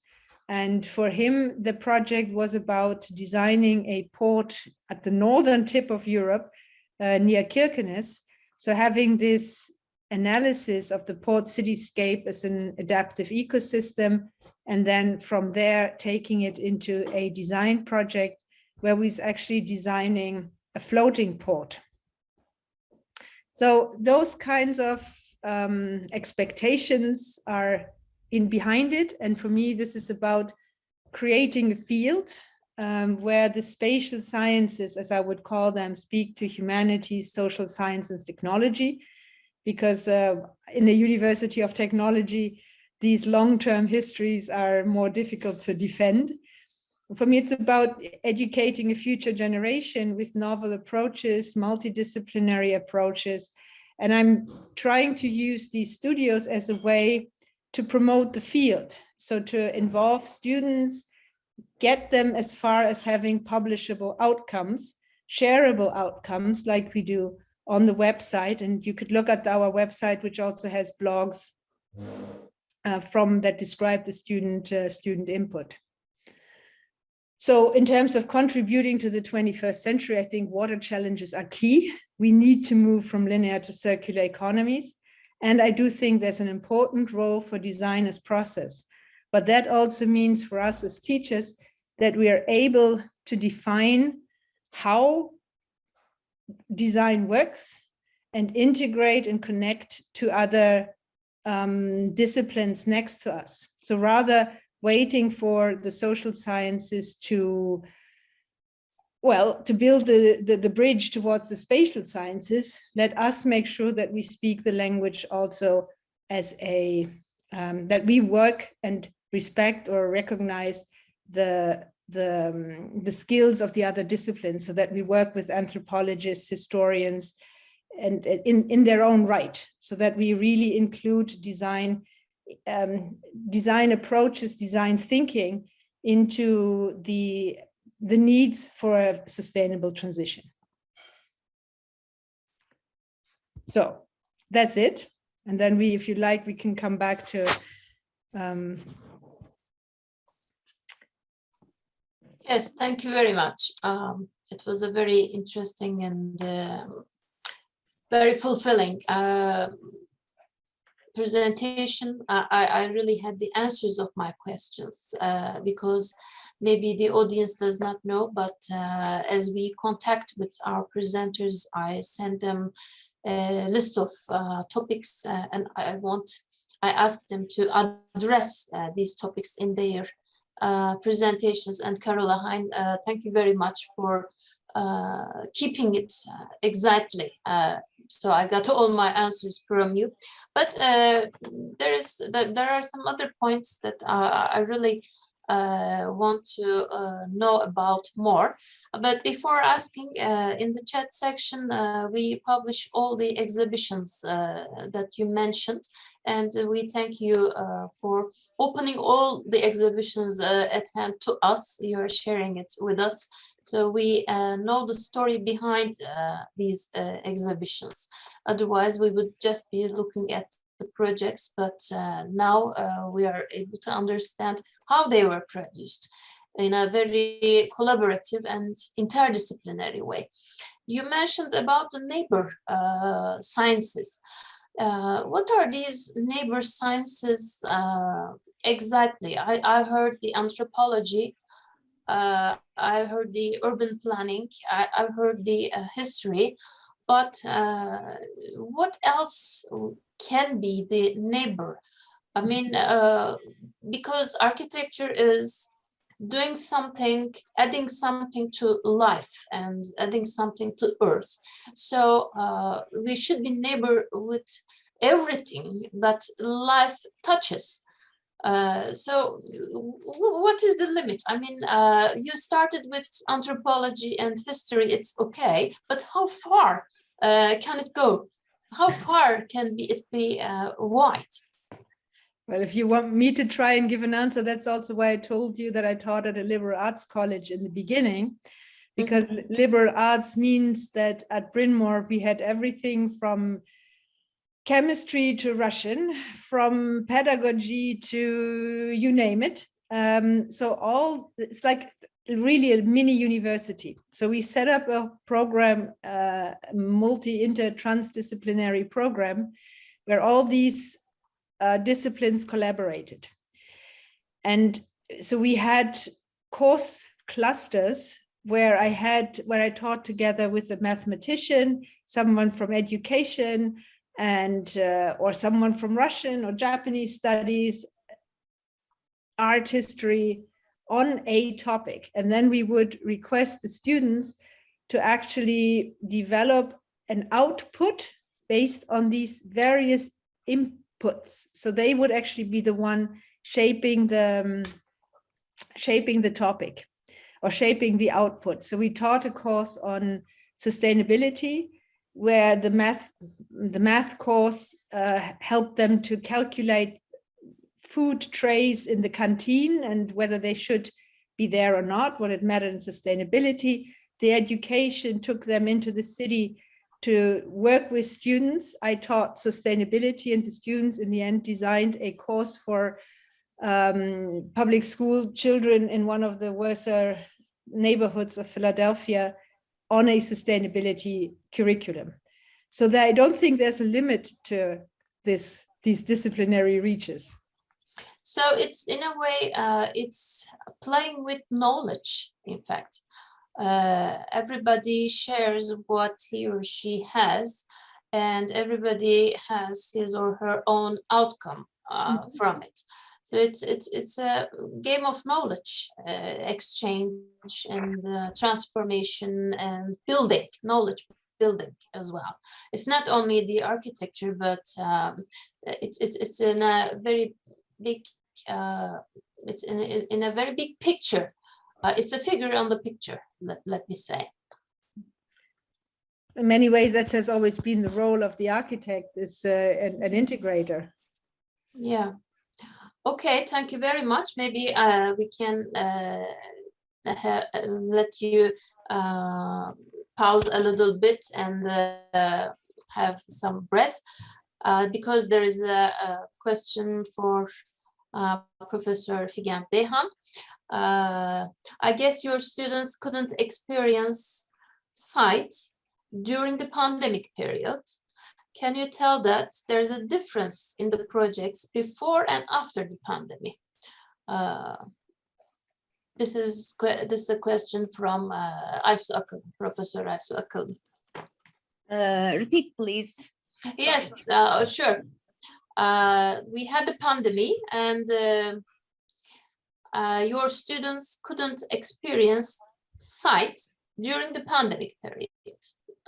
And for him, the project was about designing a port at the northern tip of Europe, near Kirkenes. So having this analysis of the port cityscape as an adaptive ecosystem, and then from there taking it into a design project where we're actually designing a floating port. So those kinds of expectations are in behind it. And for me, this is about creating a field where the spatial sciences, as I would call them, speak to humanities, social science, and technology. Because in the University of Technology, these long-term histories are more difficult to defend. For me, it's about educating a future generation with novel approaches, multidisciplinary approaches. And I'm trying to use these studios as a way to promote the field. So to involve students, get them as far as having publishable outcomes, shareable outcomes like we do on the website. And you could look at our website, which also has blogs from that describe the student input. So in terms of contributing to the 21st century, I think water challenges are key. We need to move from linear to circular economies. And I do think there's an important role for design as process. But that also means for us as teachers that we are able to define how design works and integrate and connect to other disciplines next to us. So rather waiting for the social sciences to build the bridge towards the spatial sciences, let us make sure that we speak the language also as that we work and respect or recognize the the skills of the other disciplines, so that we work with anthropologists, historians, and in their own right, so that we really include design approaches, design thinking into the needs for a sustainable transition. So that's it. And then if you like, we can come back to Yes, thank you very much. It was a very interesting and very fulfilling presentation. I really had the answers of my questions because maybe the audience does not know, but as we contact with our presenters, I send them a list of topics and I asked them to address these topics in their presentations. And Carola, Hein, thank you very much for keeping it exactly. So I got all my answers from you. But there are some other points that I really want to know about more. But before asking, in the chat section, we publish all the exhibitions that you mentioned. And we thank you for opening all the exhibitions at hand to us. You're sharing it with us. So we know the story behind these exhibitions. Otherwise, we would just be looking at the projects, but now we are able to understand how they were produced in a very collaborative and interdisciplinary way. You mentioned about the neighbor sciences. What are these neighbor sciences exactly? I heard the anthropology, I heard the urban planning, I've heard the history, but what else can be the neighbor? I mean, because architecture is doing something, adding something to life and adding something to earth. So we should be neighbor with everything that life touches. So what is the limit? I mean, you started with anthropology and history, it's okay, but how far can it go? How far can it be wide? Well, if you want me to try and give an answer, that's also why I told you that I taught at a liberal arts college in the beginning, because liberal arts means that at Bryn Mawr we had everything from chemistry to Russian, from pedagogy to you name it. So it's like really a mini university. So we set up a program, transdisciplinary program, where all these disciplines collaborated. And so we had course clusters where I taught together with a mathematician, someone from education, and or someone from Russian or Japanese studies, art history, on a topic. And then we would request the students to actually develop an output based on these various inputs. So they would actually be the one shaping the topic or shaping the output. So we taught a course on sustainability, where the math course helped them to calculate food trays in the canteen and whether they should be there or not, what it mattered in sustainability. The education took them into the city to work with students. I taught sustainability, and the students in the end designed a course for public school children in one of the worser neighborhoods of Philadelphia on a sustainability curriculum. So I don't think there's a limit to these disciplinary reaches. So it's in a way, it's playing with knowledge, in fact. Everybody shares what he or she has, and everybody has his or her own outcome from it. So it's a game of knowledge exchange and transformation and building, knowledge building as well. It's not only the architecture, but it's in a very big it's in a very big picture It's a figure on the picture, let me say. In many ways, that has always been the role of the architect, is an integrator. Yeah. Okay, thank you very much. Maybe we can let you pause a little bit and have some breath, because there is a question for Professor Figen Beyhan. I guess your students couldn't experience sight during the pandemic period. Can you tell that there's a difference in the projects before and after the pandemic? This is a question from Aysu Akıl, Professor Aysu Akıl. Repeat, please. Yes, sure. We had the pandemic, and your students couldn't experience sight during the pandemic period.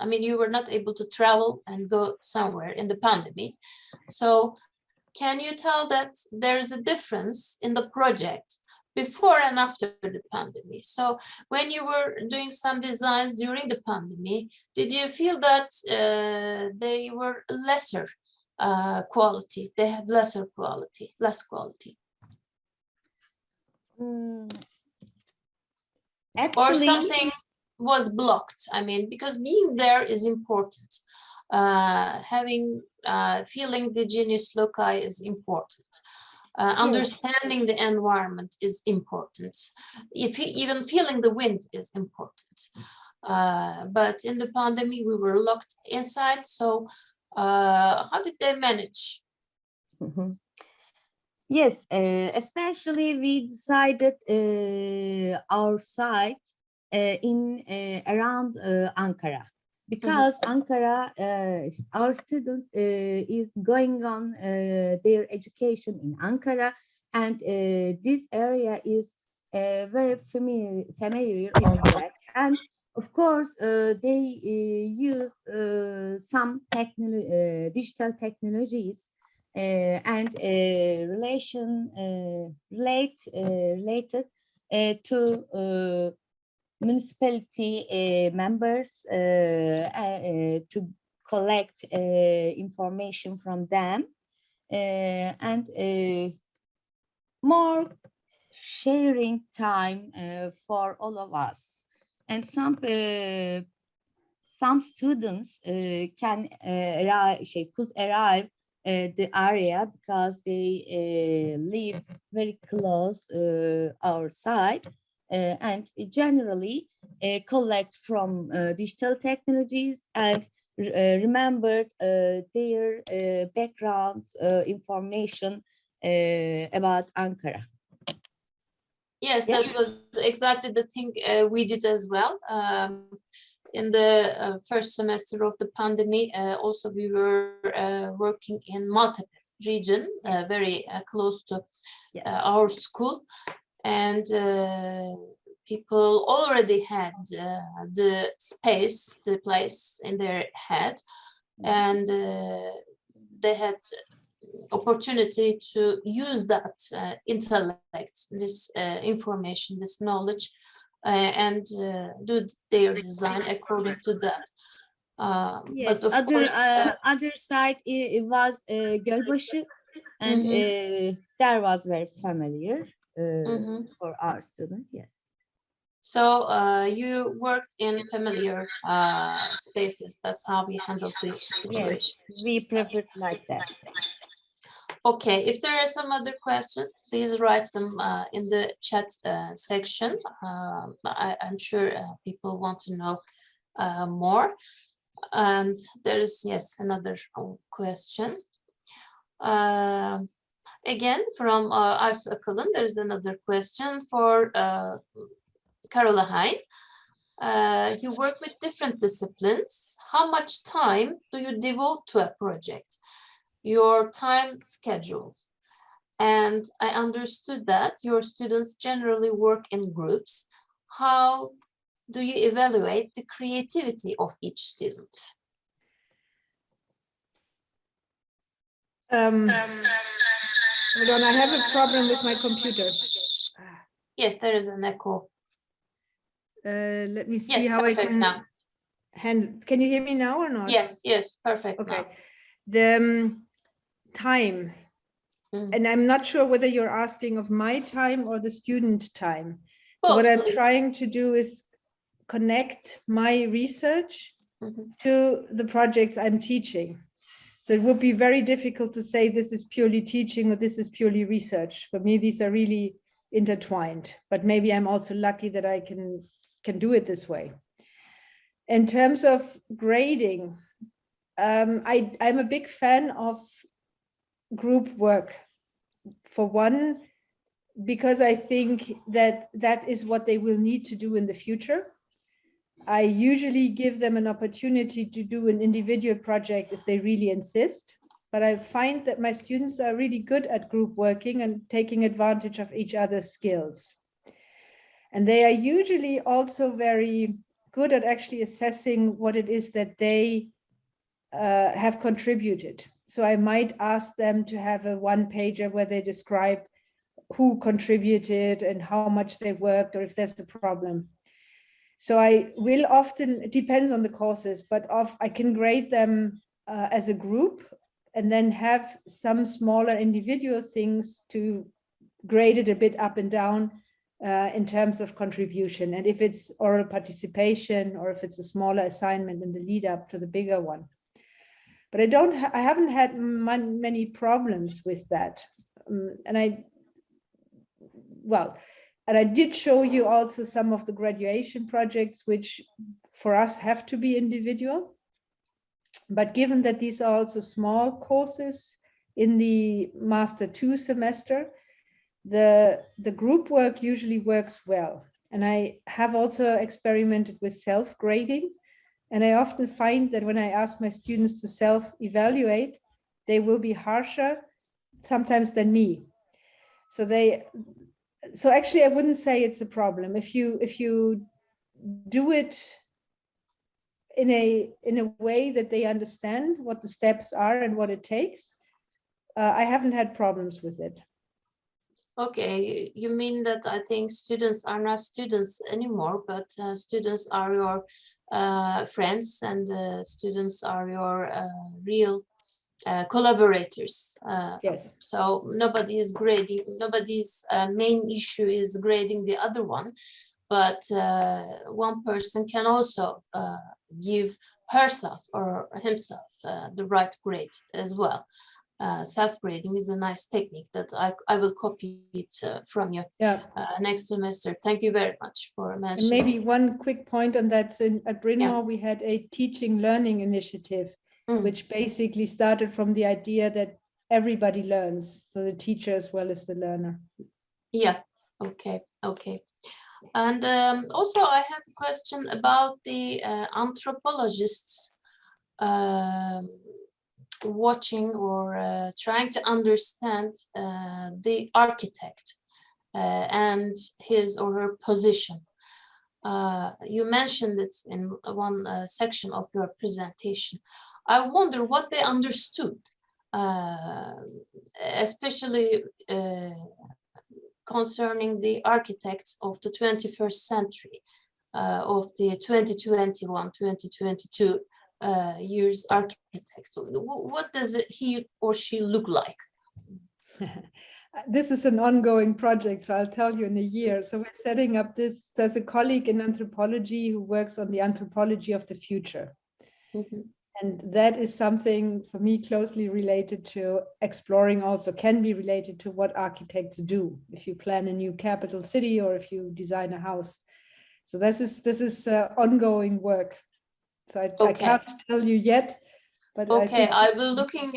I mean, you were not able to travel and go somewhere in the pandemic. So can you tell that there is a difference in the project before and after the pandemic? So when you were doing some designs during the pandemic, did you feel that they were lesser quality? They had lesser quality, less quality? Actually, or something was blocked? I mean, because being there is important. Having feeling the genius loci is important. Understanding the environment is important. Even feeling the wind is important. But in the pandemic, we were locked inside. So how did they manage? Yes, especially we decided our site in around Ankara, because Ankara, our students is going on their education in Ankara, and this area is very familiar on that. And of course, they use some digital technologies and related to municipality members to collect information from them, and more sharing time for all of us. And some students could arrive the area because they live very close our site, and generally collect from digital technologies and remembered their background information about Ankara. Yes, that was exactly the thing we did as well. In the first semester of the pandemic, also we were working in multiple region, very close to our school, and people already had the space, the place in their head, and they had opportunity to use that intellect, this information, this knowledge, and do their design according to that. Yes, but of course, other side it was Gölbaşı, and that was very familiar for our students. Yes. So you worked in familiar spaces. That's how we handled the situation. Yes, we prefer like that. Okay, if there are some other questions, please write them in the chat section. I'm sure people want to know more. And there is, yes, another question. Again, from Aysu Akıl'ın, there is another question for Carola Hein. You work with different disciplines. How much time do you devote to a project? Your time schedule? And I understood that your students generally work in groups. How do you evaluate the creativity of each student? Hold on, I have a problem with my computer. Yes, there is an echo. Let me see Yes, how I perfect can now. handle. Can you hear me now or not? Yes, yes, perfect Okay. now. The time. Mm. And I'm not sure whether you're asking of my time or the student time. So what Both, I'm please. trying to do is connect my research Mhm. to the projects I'm teaching. So it would be very difficult to say this is purely teaching or this is purely research. For me, these are really intertwined, but maybe I'm also lucky that I can do it this way. In terms of grading, I'm a big fan of group work. For one, because I think that that is what they will need to do in the future. I usually give them an opportunity to do an individual project if they really insist, but I find that my students are really good at group working and taking advantage of each other's skills. And they are usually also very good at actually assessing what it is that they have contributed. So I might ask them to have a one-pager where they describe who contributed and how much they worked or if there's a problem. So I will often, it depends on the courses, but I can grade them as a group and then have some smaller individual things to grade it a bit up and down in terms of contribution. And if it's oral participation or if it's a smaller assignment in the lead up to the bigger one. But I haven't had many problems with that. And I did show you also some of the graduation projects, which for us have to be individual. But given that these are also small courses in the Master 2 semester, the group work usually works well. And I have also experimented with self-grading. And I often find that when I ask my students to self-evaluate, they will be harsher sometimes than me. So actually, I wouldn't say it's a problem. If you do it in a way that they understand what the steps are and what it takes, I haven't had problems with it. Okay, you mean that I think students are not students anymore, but students are your friends, and students are your real collaborators. Yes. So nobody is grading, nobody's main issue is grading the other one, but one person can also give herself or himself the right grade as well. Self-grading is a nice technique that I will copy it from you next semester. Thank you very much for mentioning. And maybe one quick point on that. So at Bryn Mawr, we had a teaching learning initiative, which basically started from the idea that everybody learns, so the teacher as well as the learner. Yeah, okay. And also I have a question about the anthropologists watching or trying to understand the architect and his or her position. You mentioned it in one section of your presentation. I wonder what they understood, especially concerning the architects of the 21st century, of the 2021-2022 years architects. What does he or she look like? This is an ongoing project, so I'll tell you in a year. So we're setting up this. There's a colleague in anthropology who works on the anthropology of the future. And that is something for me closely related to exploring, also can be related to what architects do if you plan a new capital city or if you design a house. So this is ongoing work. So I can't tell you yet, but I will looking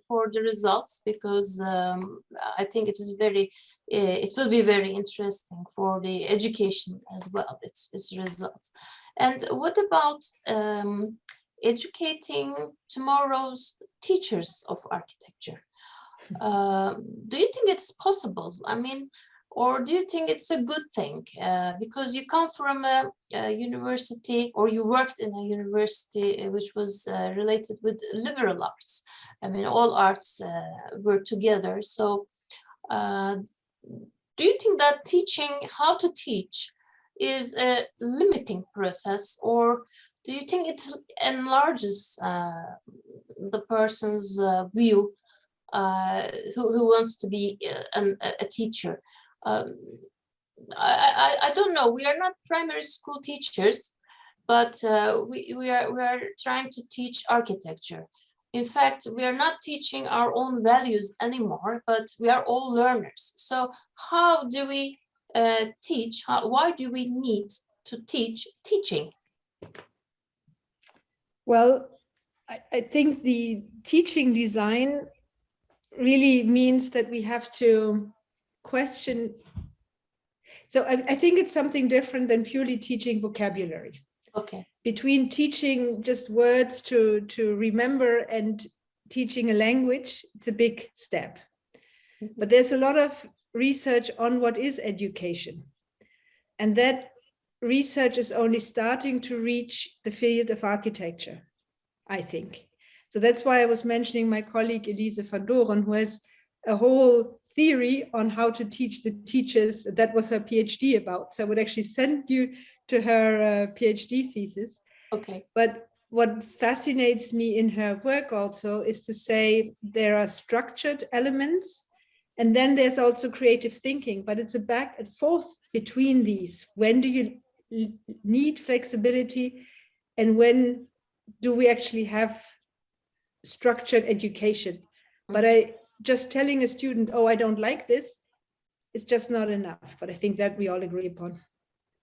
for the results, because I think it is it will be very interesting for the education as well, its results. And what about educating tomorrow's teachers of architecture? Do you think it's possible? I mean, or do you think it's a good thing? Because you come from a university, or you worked in a university which was related with liberal arts. I mean, all arts were together. So do you think that teaching how to teach is a limiting process, or do you think it enlarges the person's view who wants to be a teacher? I don't know. We are not primary school teachers, but we are trying to teach architecture. In fact, we are not teaching our own values anymore, but we are all learners. So how do we teach? Why do we need to teach teaching? Well, I think the teaching design really means that we have to question. So I think it's something different than purely teaching vocabulary. Okay. Between teaching just words to remember and teaching a language, it's a big step. Mm-hmm. But there's a lot of research on what is education. And that research is only starting to reach the field of architecture, I think. So that's why I was mentioning my colleague Elise van Doren, who has a whole theory on how to teach the teachers. That was her PhD about. So I would actually send you to her PhD thesis. Okay. But what fascinates me in her work also is to say there are structured elements, and then there's also creative thinking, but it's a back and forth between these. When do you need flexibility, and when do we actually have structured education? Mm-hmm. But just telling a student, oh, I don't like this, is just not enough. But I think that we all agree upon.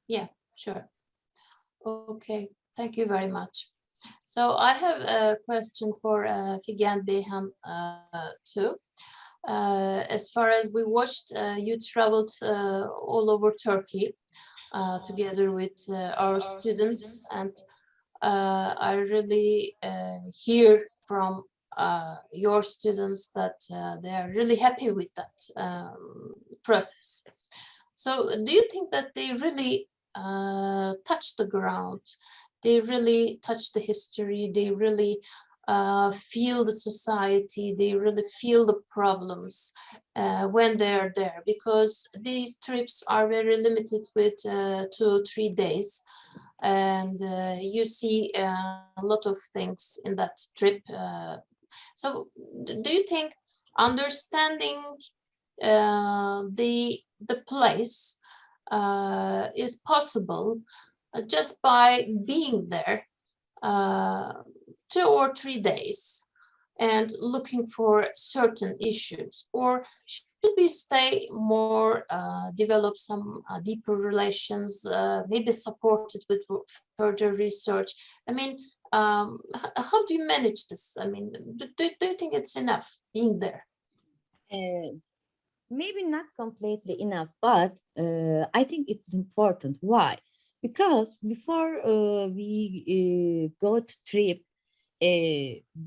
Yeah, sure. Okay, thank you very much. So I have a question for Figen, Beyhan too. As far as we watched, you traveled all over Turkey together with our students, and I really hear from your students that they are really happy with that process. So do you think that they really touch the ground? They really touch the history, they really feel the society, they really feel the problems when they're there, because these trips are very limited with 2 or 3 days, and you see a lot of things in that trip. So do you think understanding the place is possible just by being there 2 or 3 days and looking for certain issues? Or should we stay more, develop some deeper relations, maybe supported with further research? I mean, how do you manage this? I mean, do you think it's enough being there? Maybe not completely enough, but I think it's important. Why? Because before we go to trip,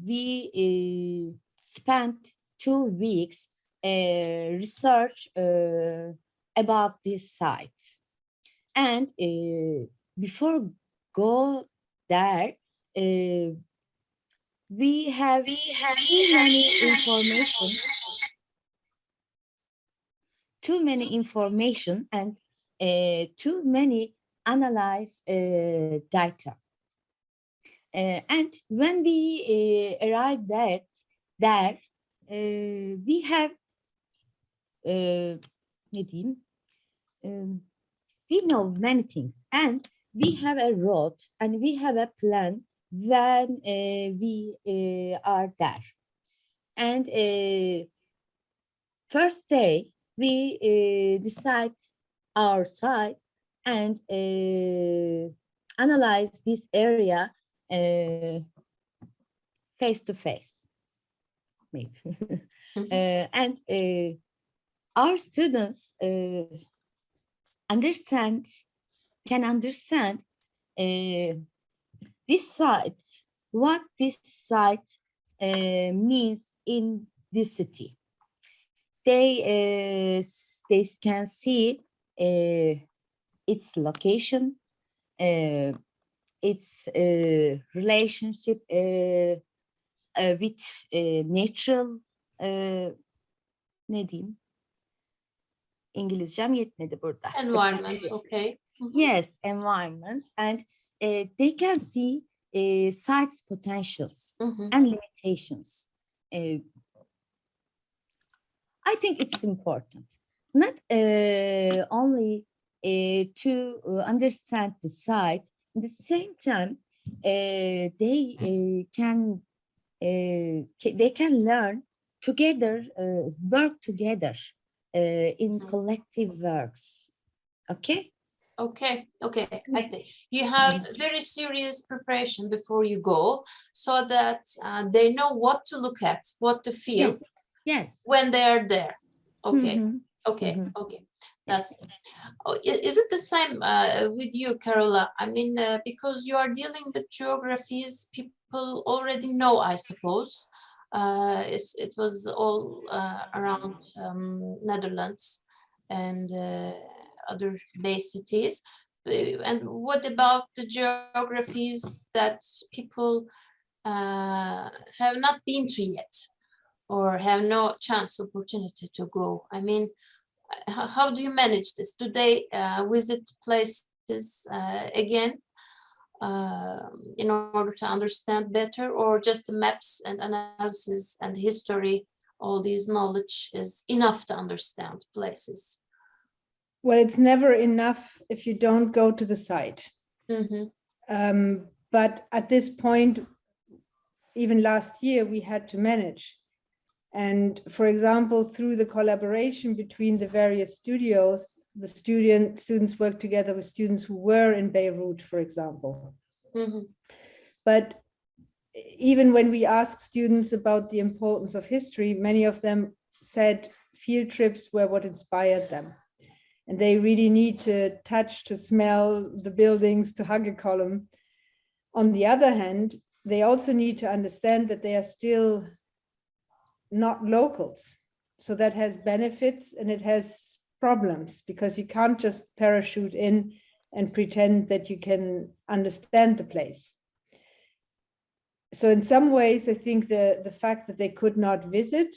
we spent 2 weeks research about this site, and before go there, we have too many information and too many analyze data. And when we arrived there, we have we know many things, and we have a road and we have a plan when we are there. And first day we decide our site and analyze this area face to face, maybe. And our students can understand this site, what this site means in this city. They can see its location, its relationship with natural, ne diyeyim? İngilizcem yetmedi burada. Environment, okay. Yes, environment, and they can see site's potentials and limitations. I think it's important not only to understand the site. At the same time, they can learn together, work together in collective works. Okay. Okay, I see. You have very serious preparation before you go, so that they know what to look at, what to feel Yes. when they are there. Okay, Mhm. okay, Mhm. okay. That's. Is it the same with you, Carola? I mean, because you are dealing with geographies, people already know, I suppose. It was all around Netherlands and other base cities. And what about the geographies that people have not been to yet, or have no chance, opportunity to go? I mean, how do you manage this? Do they visit places again in order to understand better, or just the maps and analysis and history, all these knowledge is enough to understand places? Well, it's never enough if you don't go to the site. But at this point, even last year, we had to manage. And for example, through the collaboration between the various studios, the students work together with students who were in Beirut, for example. But even when we asked students about the importance of history, many of them said field trips were what inspired them. And they really need to touch, to smell the buildings, to hug a column. On the other hand, they also need to understand that they are still not locals. So that has benefits and it has problems, because you can't just parachute in and pretend that you can understand the place. So in some ways, I think the fact that they could not visit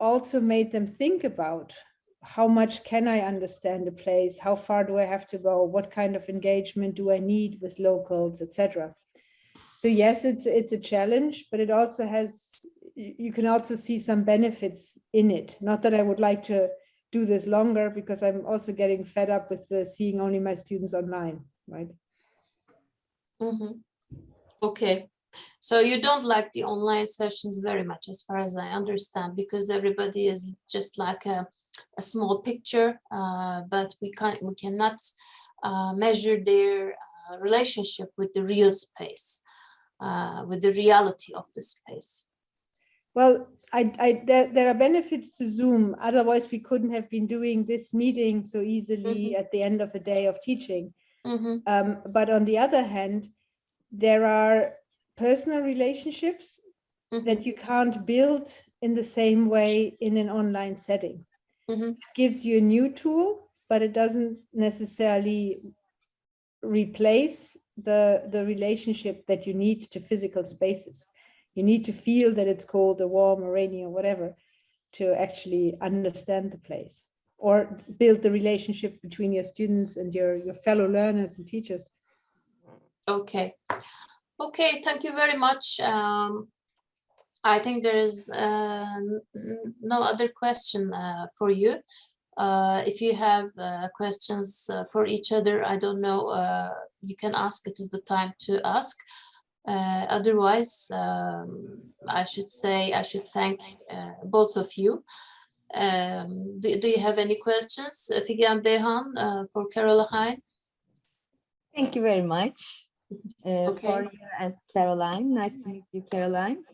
also made them think about, how much can I understand a place? How far do I have to go? What kind of engagement do I need with locals, etc.? So yes, it's a challenge, but it also has, you can also see some benefits in it. Not that I would like to do this longer, because I'm also getting fed up with seeing only my students online, right? Okay. So you don't like the online sessions very much, as far as I understand, because everybody is just like a small picture, but we cannot measure their relationship with the real space, with the reality of the space. Well, there are benefits to Zoom. Otherwise, we couldn't have been doing this meeting so easily at the end of a day of teaching. But on the other hand, there are personal relationships that you can't build in the same way in an online setting. It gives you a new tool, but it doesn't necessarily replace the relationship that you need to physical spaces. You need to feel that it's cold or warm or rainy or whatever to actually understand the place, or build the relationship between your students and your fellow learners and teachers. Okay. Okay, thank you very much. I think there is no other question for you. If you have questions for each other, I don't know, you can ask. It is the time to ask. Otherwise, I should thank both of you. Do you have any questions, Figen, Beyhan, for Carola, Hein? Thank you very much Okay. for you and Caroline. Nice to meet you, Caroline.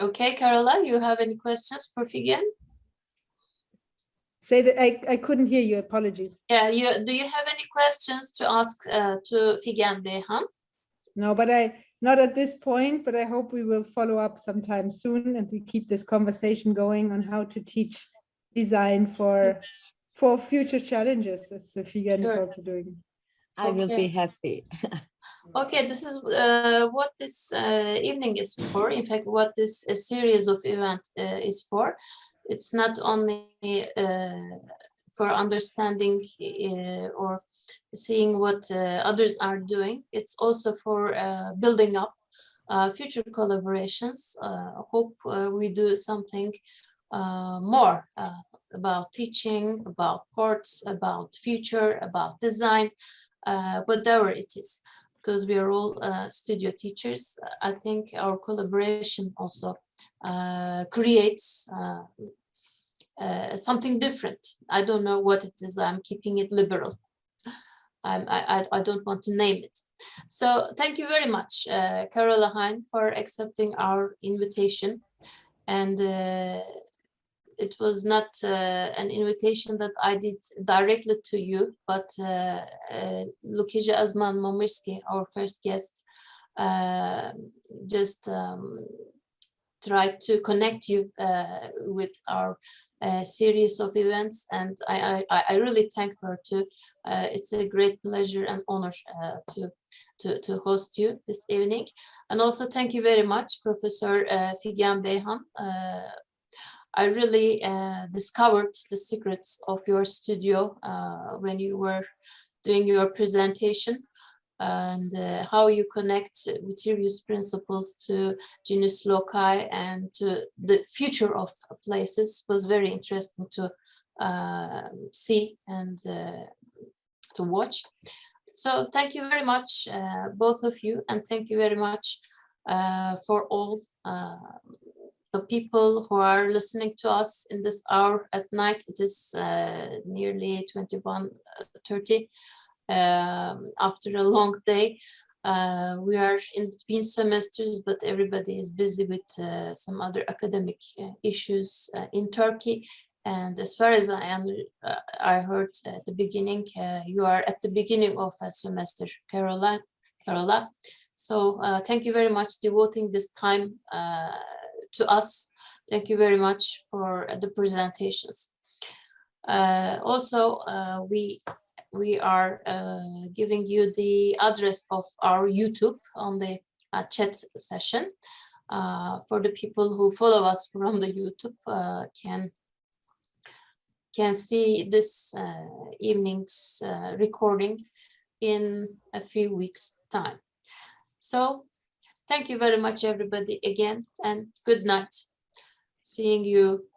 Okay, Carola, you have any questions for Figen? Say that I couldn't hear you. Apologies. Yeah, do you have any questions to ask to Figen, Beyhan? No, but not at this point, but I hope we will follow up sometime soon and we keep this conversation going on how to teach design for future challenges, as Figen is also doing. I will be happy. Okay, this is what this evening is for. In fact, what this series of event is for. It's not only for understanding or seeing what others are doing. It's also for building up future collaborations. Hope we do something more about teaching, about courts, about future, about design, whatever it is, because we are all studio teachers. I think our collaboration also creates something different. I don't know what it is. I'm keeping it liberal. I don't want to name it. So thank you very much, Carola, Hein, for accepting our invitation. And it was not an invitation that I did directly to you, but Lukija Azman Momirski, our first guest, just tried to connect you with our series of events, and I really thank her too. It's a great pleasure and honor to host you this evening. And also thank you very much, Professor Figen Beyhan. I really discovered the secrets of your studio when you were doing your presentation, and how you connect Vitruvius principles to genius loci and to the future of places was very interesting to see and to watch. So thank you very much, both of you, and thank you very much for all the people who are listening to us in this hour at night. It is nearly 21:30 after a long day. We are in between semesters, but everybody is busy with some other academic issues in Turkey. And as far as I heard at the beginning, you are at the beginning of a semester, Carola. So thank you very much devoting this time to us. Thank you very much for the presentations. Also, we are giving you the address of our YouTube on the chat session. For the people who follow us from the YouTube can see this evening's recording in a few weeks' time. So thank you very much, everybody, again, and good night. Seeing you